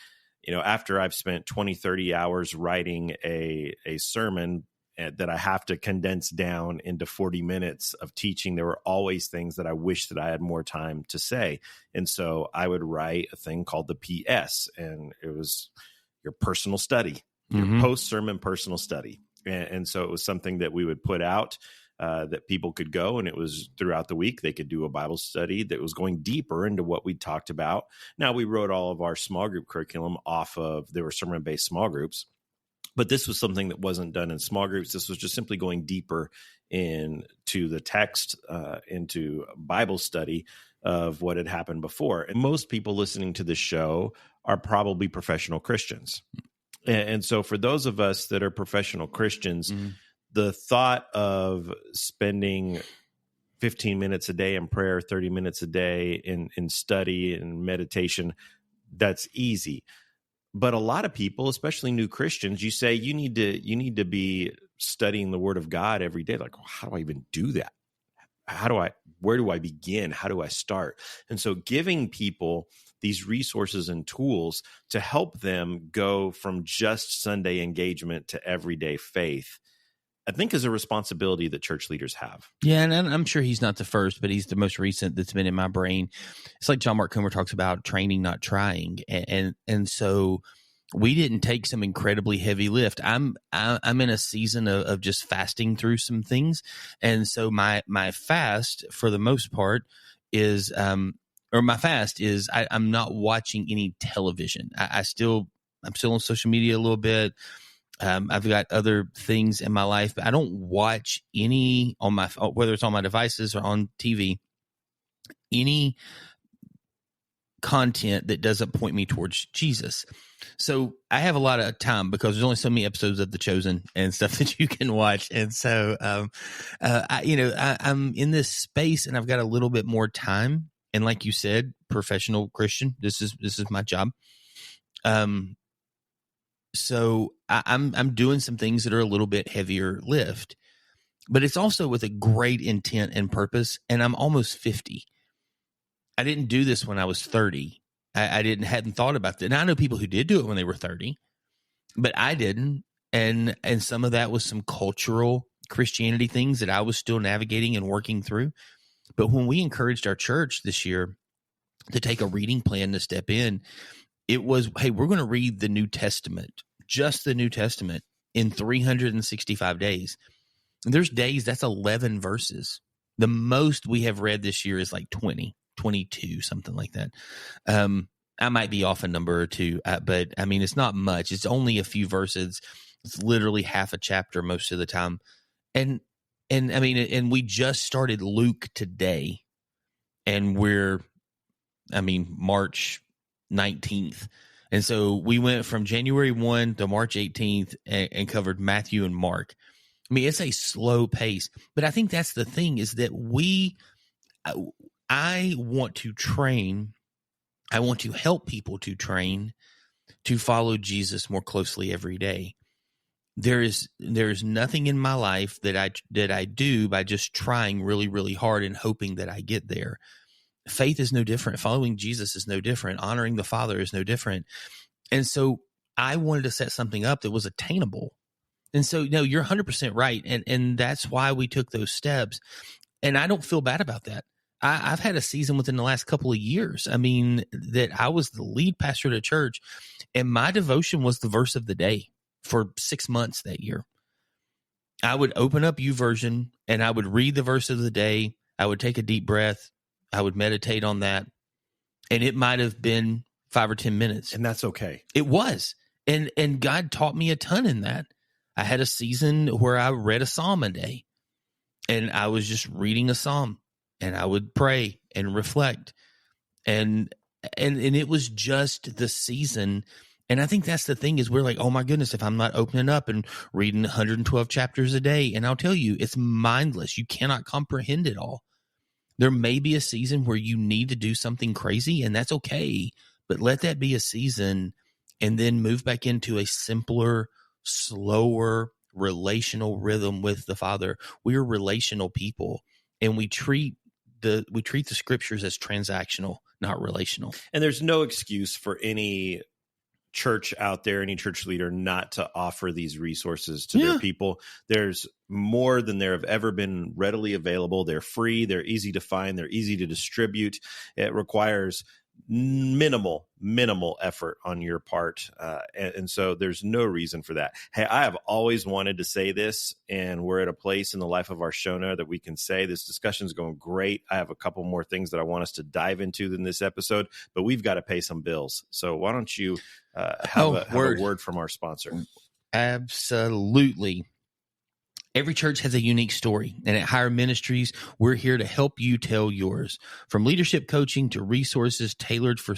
after I've spent 20, 30 hours writing a sermon that I have to condense down into 40 minutes of teaching, there were always things that I wish that I had more time to say. And so I would write a thing called the PS, and it was your personal study, your post-sermon personal study. And so it was something that we would put out that people could go, and it was throughout the week. They could do a Bible study that was going deeper into what we talked about. Now, we wrote all of our small group curriculum off of, there were sermon-based small groups, but this was something that wasn't done in small groups. This was just simply going deeper into the text, into Bible study of what had happened before. And most people listening to this show are probably professional Christians. And so for those of us that are professional Christians, the thought of spending 15 minutes a day in prayer, 30 minutes a day in study and meditation, that's easy. But a lot of people, especially new Christians, you say you need to be studying the Word of God every day. Like, well, how do I even do that? Where do I begin? How do I start? And so giving people these resources and tools to help them go from just Sunday engagement to everyday faith, I think, is a responsibility that church leaders have. Yeah, and I'm sure he's not the first, but he's the most recent that's been in my brain. It's like John Mark Comer talks about training, not trying, and so we didn't take some incredibly heavy lift. I'm in a season of just fasting through some things, and so my fast for the most part is I'm not watching any television. I'm still on social media a little bit. I've got other things in my life, but I don't watch any on my, whether it's on my devices or on TV, any content that doesn't point me towards Jesus. So I have a lot of time because there's only so many episodes of The Chosen and stuff that you can watch. And so, I'm in this space and I've got a little bit more time. And like you said, professional Christian, this is my job. So I'm doing some things that are a little bit heavier lift, but it's also with a great intent and purpose. And I'm almost 50. I didn't do this when I was 30. I hadn't thought about that. And I know people who did do it when they were 30, but I didn't. And some of that was some cultural Christianity things that I was still navigating and working through. But when we encouraged our church this year to take a reading plan to step in, it was, hey, we're going to read the New Testament, just the New Testament, in 365 days. And there's days, that's 11 verses. The most we have read this year is like 20, 22, something like that. I might be off a number or two, but I mean, it's not much. It's only a few verses. It's literally half a chapter most of the time. And I mean, and we just started Luke today, and we're, I mean, March 19th. And so we went from January 1 to March 18th and covered Matthew and Mark. I mean, it's a slow pace, but I think that's the thing, is that I want to train. I want to help people to train to follow Jesus more closely every day. There is nothing in my life that I do by just trying really, really hard and hoping that I get there. Faith is no different. Following Jesus is no different. Honoring the Father is no different. And so I wanted to set something up that was attainable. And so, no, you're 100% right. And that's why we took those steps. And I don't feel bad about that. I've had a season within the last couple of years. I mean, that I was the lead pastor at a church, and my devotion was the verse of the day for 6 months that year. I would open up YouVersion and I would read the verse of the day. I would take a deep breath. I would meditate on that. And it might have been 5 or 10 minutes. And that's okay. It was. And God taught me a ton in that. I had a season where I read a psalm a day, and I was just reading a psalm, and I would pray and reflect. And it was just the season. And I think that's the thing, is we're like, oh my goodness, if I'm not opening up and reading 112 chapters a day, and I'll tell you, it's mindless. You cannot comprehend it all. There may be a season where you need to do something crazy, and that's okay, but let that be a season, and then move back into a simpler, slower relational rhythm with the Father. We're relational people, and we treat the scriptures as transactional, not relational. And there's no excuse for any church out there, any church leader, not to offer these resources to their people. There's more than there have ever been readily available. They're free. They're easy to find. They're easy to distribute. It requires minimal effort on your part. And so there's no reason for that. Hey, I have always wanted to say this, and we're at a place in the life of our Shona that we can say this discussion is going great. I have a couple more things that I want us to dive into in this episode, but we've got to pay some bills. So why don't you have a word from our sponsor? Absolutely. Every church has a unique story, and at Higher Ministries, we're here to help you tell yours. From leadership coaching to resources tailored for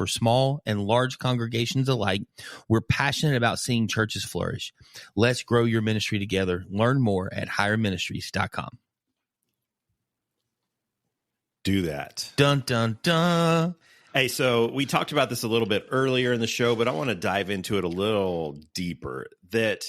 small and large congregations alike, we're passionate about seeing churches flourish. Let's grow your ministry together. Learn more at higherministries.com. Do that. Dun, dun, dun. Hey, so we talked about this a little bit earlier in the show, but I want to dive into it a little deeper. That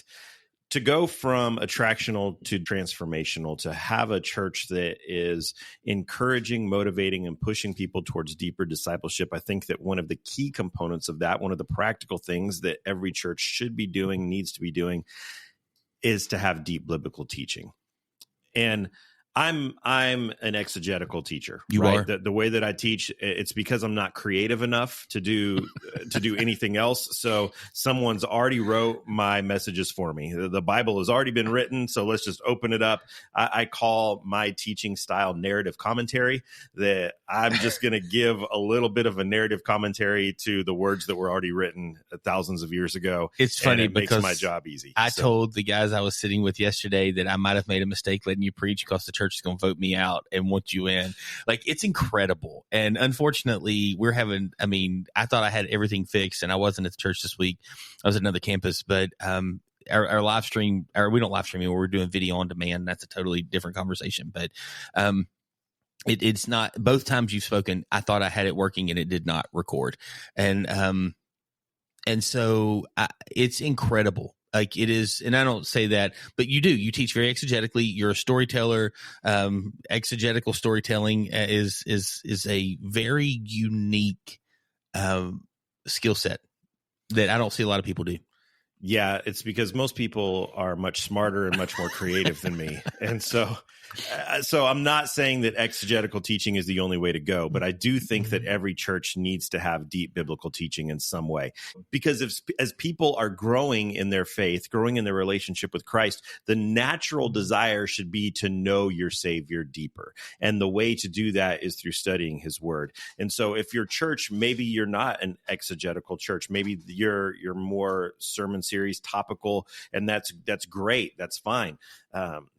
to go from attractional to transformational, to have a church that is encouraging, motivating, and pushing people towards deeper discipleship, I think that one of the key components of that, one of the practical things that every church should be doing, needs to be doing, is to have deep biblical teaching. And I'm an exegetical teacher. You right? are. The way that I teach, it's because I'm not creative enough to do anything else. So someone's already wrote my messages for me. The Bible has already been written. So let's just open it up. I call my teaching style narrative commentary. That I'm just going to give a little bit of a narrative commentary to the words that were already written thousands of years ago. It's funny it because makes my job easy. I told the guys I was sitting with yesterday that I might have made a mistake letting you preach because the church is going to vote me out and want you in. Like, it's incredible. And unfortunately, I thought I had everything fixed, and I wasn't at the church this week. I was at another campus, but our live stream, or we don't live stream anymore. We're doing video on demand. That's a totally different conversation. But it's not, both times you've spoken, I thought I had it working and it did not record. And so it's incredible. Like, it is, and I don't say that, but you do. You teach very exegetically. You're a storyteller. Exegetical storytelling is a very unique skill set that I don't see a lot of people do. Yeah, it's because most people are much smarter and much more creative than me. And so So I'm not saying that exegetical teaching is the only way to go, but I do think that every church needs to have deep biblical teaching in some way, because as people are growing in their faith, growing in their relationship with Christ, the natural desire should be to know your Savior deeper. And the way to do that is through studying his word. And so if your church, maybe you're not an exegetical church, maybe you're more sermon series topical, and that's great. That's fine.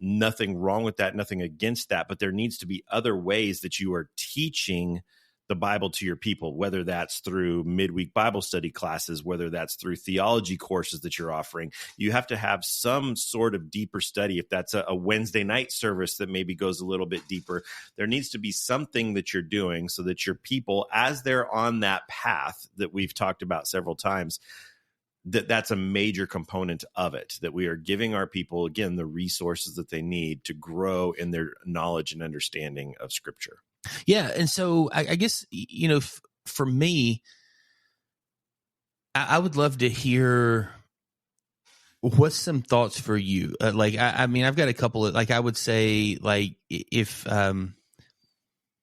Nothing wrong with that, nothing against that, but there needs to be other ways that you are teaching the Bible to your people, whether that's through midweek Bible study classes, whether that's through theology courses that you're offering. You have to have some sort of deeper study. If that's a Wednesday night service that maybe goes a little bit deeper, there needs to be something that you're doing so that your people, as they're on that path that we've talked about several times, that's a major component of it, that we are giving our people, again, the resources that they need to grow in their knowledge and understanding of Scripture. Yeah. And so I guess, for me, I would love to hear what's some thoughts for you. I mean, I've got a couple of, I would say, if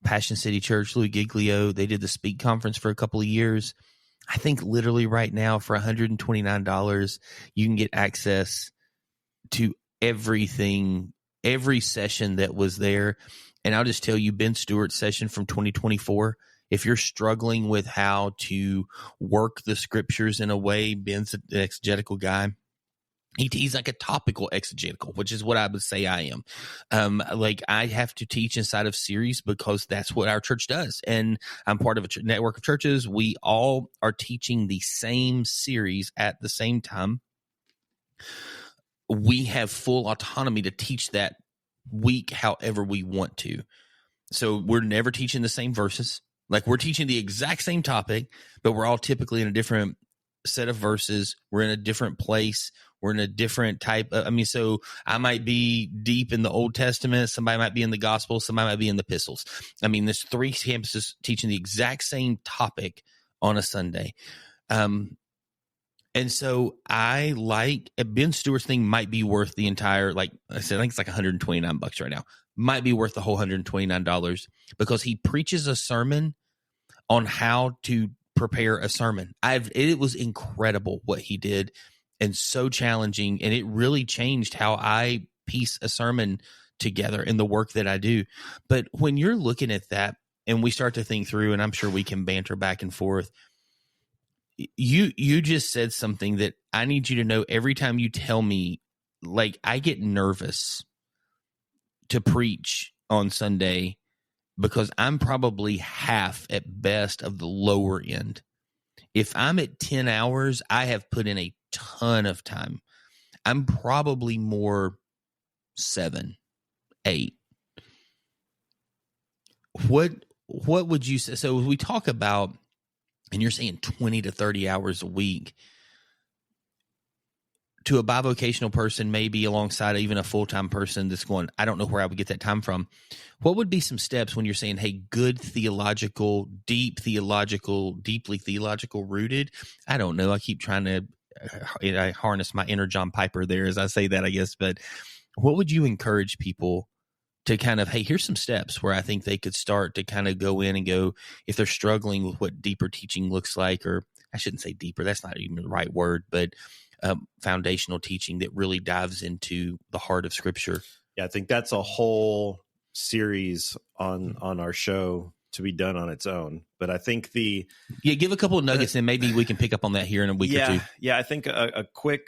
Passion City Church, Louis Giglio, they did the Speak Conference for a couple of years. I think literally right now for $129, you can get access to everything, every session that was there. And I'll just tell you, Ben Stewart's session from 2024, if you're struggling with how to work the scriptures in a way, Ben's an exegetical guy. He's like a topical exegetical, which is what I would say I am. I have to teach inside of series because that's what our church does. And I'm part of a network of churches. We all are teaching the same series at the same time. We have full autonomy to teach that week however we want to. So we're never teaching the same verses. We're teaching the exact same topic, but we're all typically in a different set of verses. We're in a different place. We're in a different type. So I might be deep in the Old Testament. Somebody might be in the Gospel. Somebody might be in the Epistles. There's 3 campuses teaching the exact same topic on a Sunday. And so I Ben Stewart's thing might be worth the entire, like I said, I think it's like $129 right now. Might be worth the whole $129 because he preaches a sermon on how to prepare a sermon. It was incredible what he did. And so challenging, and it really changed how I piece a sermon together in the work that I do. But when you're looking at that, and we start to think through, and I'm sure we can banter back and forth, you just said something that I need you to know. Every time you tell me, I get nervous to preach on Sunday because I'm probably half at best of the lower end. If I'm at 10 hours, I have put in a ton of time. I'm probably more 7, 8. What would you say? So we talk about, and you're saying 20 to 30 hours a week to a bivocational person, maybe alongside even a full-time person that's going, I don't know where I would get that time from. What would be some steps when you're saying, hey, good theological, deeply theological rooted? I don't know. I keep trying to I harness my inner John Piper there as I say that, I guess. But what would you encourage people to kind of, hey, here's some steps where I think they could start to kind of go in and go, if they're struggling with what deeper teaching looks like, or I shouldn't say deeper, that's not even the right word, but foundational teaching that really dives into the heart of Scripture. Yeah, I think that's a whole series on our show to be done on its own. But I think give a couple of nuggets and maybe we can pick up on that here in a week or two. Yeah, I think a quick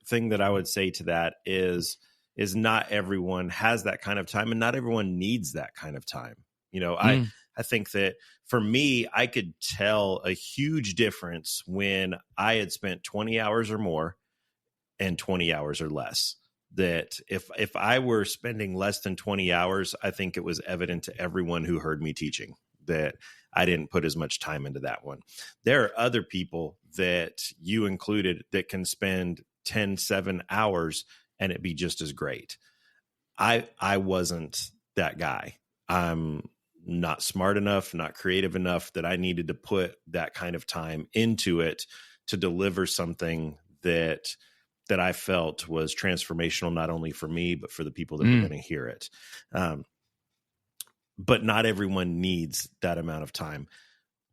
thing that I would say to that is not everyone has that kind of time, and not everyone needs that kind of time. I think that for me, I could tell a huge difference when I had spent 20 hours or more and 20 hours or less. That if I were spending less than 20 hours, I think it was evident to everyone who heard me teaching that I didn't put as much time into that one. There are other people that you included that can spend 7 hours and it be just as great. I wasn't that guy. I'm not smart enough, not creative enough that I needed to put that kind of time into it to deliver something that that I felt was transformational, not only for me, but for the people that were going to hear it. But not everyone needs that amount of time.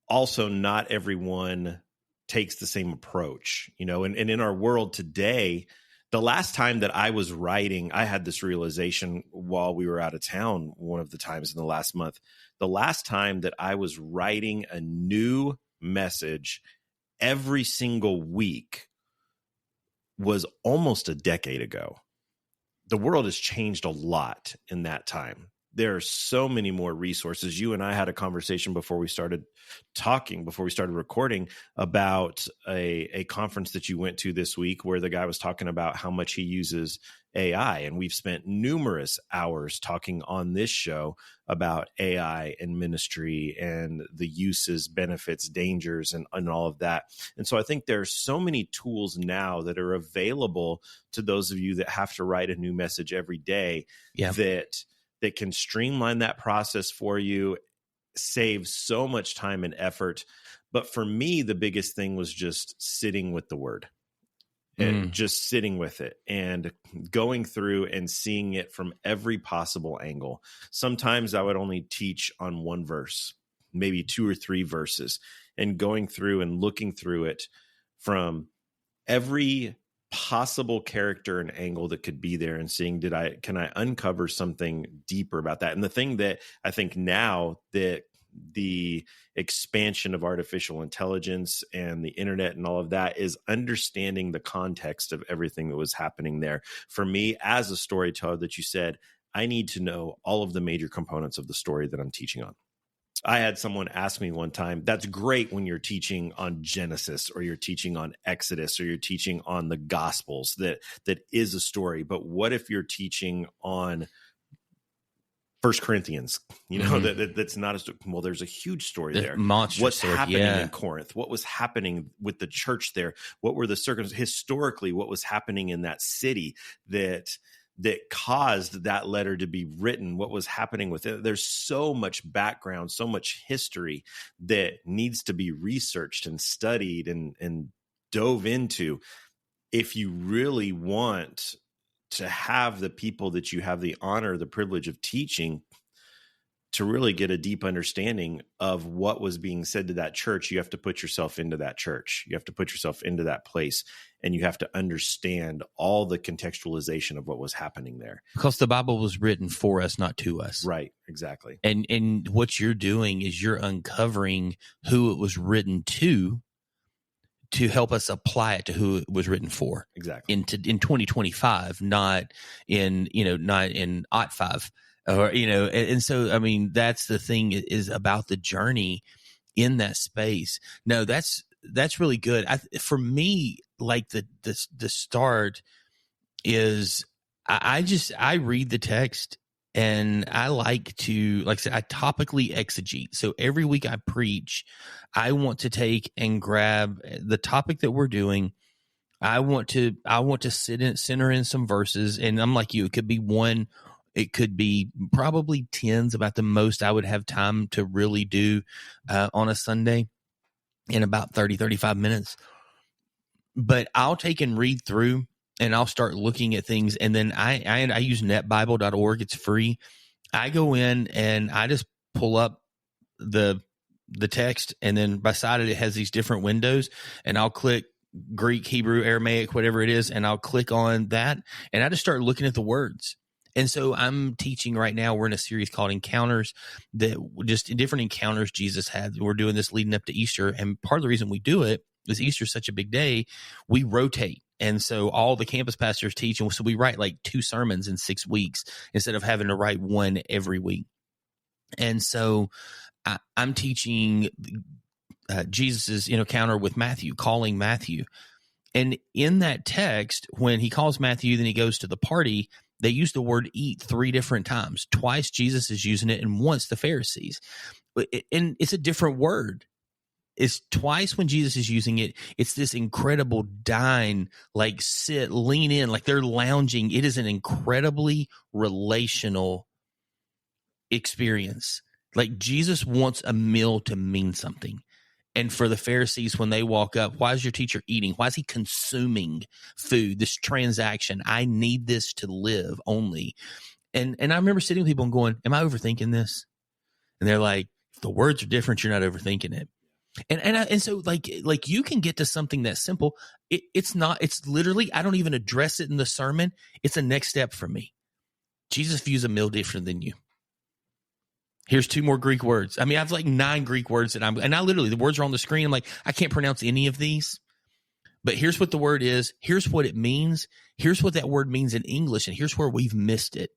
Also, not everyone takes the same approach, and in our world today, the last time that I was writing, I had this realization while we were out of town, one of the times in the last month, the last time that I was writing a new message every single week was almost a decade ago. The world has changed a lot in that time. There are so many more resources. You and I had a conversation before we started recording, about a conference that you went to this week where the guy was talking about how much he uses AI. And we've spent numerous hours talking on this show about AI and ministry and the uses, benefits, dangers, and all of that. And so I think there are so many tools now that are available to those of you that have to write a new message every day that can streamline that process for you, save so much time and effort. But for me, the biggest thing was just sitting with the word and just sitting with it and going through and seeing it from every possible angle. Sometimes I would only teach on one verse, maybe 2 or 3 verses, and going through and looking through it from every possible character and angle that could be there, and seeing, can I uncover something deeper about that? And the thing that I think now that the expansion of artificial intelligence and the internet and all of that is understanding the context of everything that was happening there. For me, as a storyteller, that you said, I need to know all of the major components of the story that I'm teaching on. I had someone ask me one time, that's great when you're teaching on Genesis or you're teaching on Exodus or you're teaching on the Gospels, that is a story. But what if you're teaching on 1 Corinthians, that's not a story? Well, there's a huge story there. What's happening in Corinth? What was happening with the church there? What were the circumstances historically? What was happening in that city that caused that letter to be written? What was happening with it? There's so much background, so much history that needs to be researched and studied and dove into if you really want to have the people that you have the honor, the privilege of teaching, to really get a deep understanding of what was being said to that church. You have to put yourself into that church. You have to put yourself into that place, and you have to understand all the contextualization of what was happening there. Because the Bible was written for us, not to us. Right, exactly. And what you're doing is you're uncovering who it was written to help us apply it to who it was written for. Exactly. In 2025, not in 05. Or, and so, I mean, that's the thing, is about the journey in that space. No, that's really good. For me, like the start is I read the text, and I like to, like I said, I topically exegete. So every week I preach, I want to take and grab the topic that we're doing. I want to center in some verses, and I'm like you, it could be one. It could be probably 10s, about the most I would have time to really do on a Sunday, in about 30, 35 minutes. But I'll take and read through, and I'll start looking at things. And then I use netbible.org. It's free. I go in and I just pull up the text, and then beside it has these different windows, and I'll click Greek, Hebrew, Aramaic, whatever it is, and I'll click on that, and I just start looking at the words. And so I'm teaching right now. We're in a series called Encounters, that just different encounters Jesus had. We're doing this leading up to Easter. And part of the reason we do it is Easter's such a big day. We rotate. And so all the campus pastors teach. And so we write like 2 sermons in 6 weeks instead of having to write one every week. And so I'm teaching Jesus's encounter with Matthew, calling Matthew. And in that text, when he calls Matthew, then he goes to the party, they use the word eat 3 different times. Twice Jesus is using it, and once the Pharisees. And it's a different word. It's twice when Jesus is using it. It's this incredible dine, like sit, lean in, like they're lounging. It is an incredibly relational experience. Like Jesus wants a meal to mean something. And for the Pharisees, when they walk up, why is your teacher eating? Why is he consuming food? This transaction, I need this to live only. And I remember sitting with people and going, am I overthinking this? And they're like, if the words are different, you're not overthinking it. And so like you can get to something that simple. It's literally, I don't even address it in the sermon. It's a next step for me. Jesus views a meal different than you. Here's 2 more Greek words. I mean, I have like 9 Greek words and I literally, the words are on the screen. I'm like, I can't pronounce any of these, but here's what the word is. Here's what it means. Here's what that word means in English. And here's where we've missed it.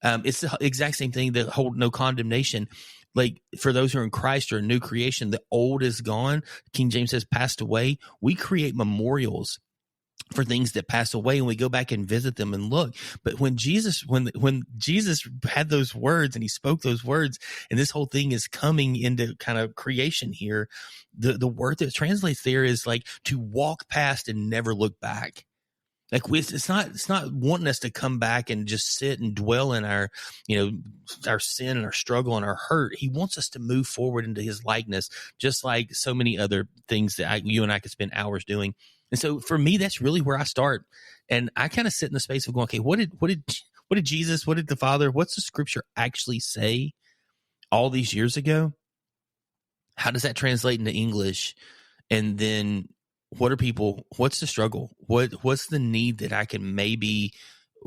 It's the exact same thing, the whole no condemnation. Like for those who are in Christ or a new creation, the old is gone. King James says passed away. We create memorials for things that pass away and we go back and visit them and look. But when Jesus had those words and he spoke those words and this whole thing is coming into kind of creation here, the word that translates there is like to walk past and never look back. Like it's not wanting us to come back and just sit and dwell in our, our sin and our struggle and our hurt. He wants us to move forward into his likeness, just like so many other things that you and I could spend hours doing. And so for me, that's really where I start. And I kind of sit in the space of going, okay, what did Jesus, what did the Father, what's the scripture actually say all these years ago? How does that translate into English? And then what's the struggle? What's the need that I can maybe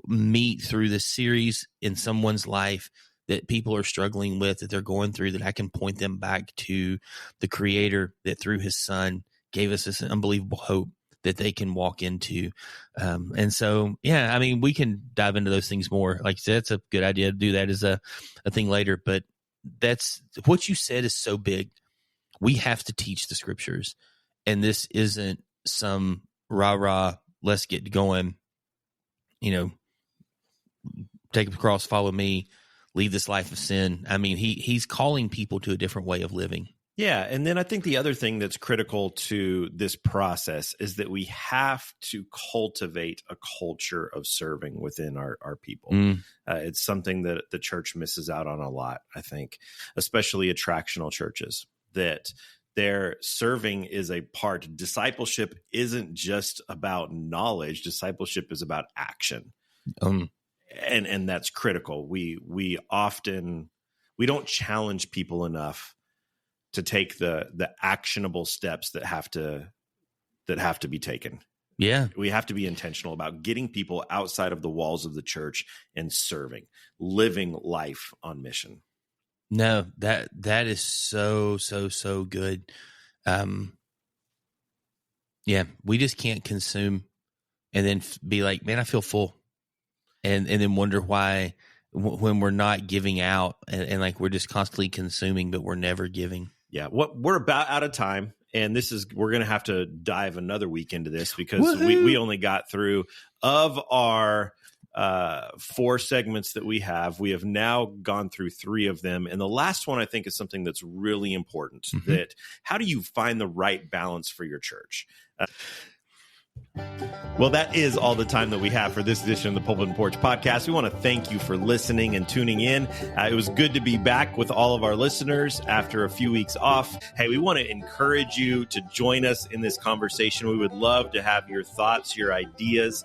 meet through this series in someone's life that people are struggling with, that they're going through, that I can point them back to the Creator that through his Son gave us this unbelievable hope that they can walk into. And so, yeah, I mean, we can dive into those things more. Like I said, it's a good idea to do that as a thing later, but that's what you said is so big. We have to teach the scriptures. And this isn't some rah-rah, let's get going, take up the cross, follow me, leave this life of sin. I mean, he's calling people to a different way of living. Yeah. And then I think the other thing that's critical to this process is that we have to cultivate a culture of serving within our people. It's something that the church misses out on a lot, I think, especially attractional churches, that their serving is a part. Discipleship isn't just about knowledge. Discipleship is about action. And that's critical. We don't challenge people enough to take the actionable steps that have to be taken. Yeah. We have to be intentional about getting people outside of the walls of the church and serving, living life on mission. No, that is so good. Yeah, we just can't consume and then be like, man, I feel full. And then wonder why when we're not giving out and like we're just constantly consuming, but we're never giving. Yeah, we're about out of time, and we're going to have to dive another week into this because we only got through of our 4 segments that we have. We have now gone through 3 of them, and the last one I think is something that's really important. That how do you find the right balance for your church? Well, that is all the time that we have for this edition of the Pulpit and Porch podcast. We want to thank you for listening and tuning in. It was good to be back with all of our listeners after a few weeks off. Hey, we want to encourage you to join us in this conversation. We would love to have your thoughts, your ideas,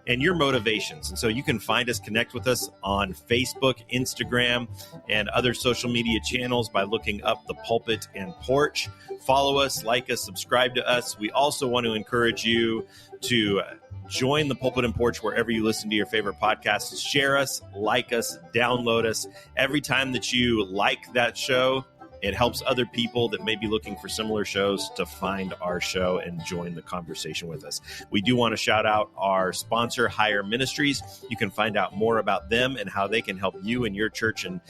and your motivations. And so you can find us, connect with us on Facebook, Instagram, and other social media channels by looking up the Pulpit and Porch. Follow us, like us, subscribe to us. We also want to encourage you to join the Pulpit and Porch wherever you listen to your favorite podcasts. Share us, like us, download us. Every time that you like that show, it helps other people that may be looking for similar shows to find our show and join the conversation with us. We do want to shout out our sponsor, Higher Ministries. You can find out more about them and how they can help you and your church and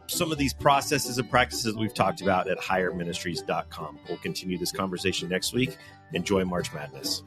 some of these processes and practices we've talked about at higherministries.com. We'll continue this conversation next week. Enjoy March Madness.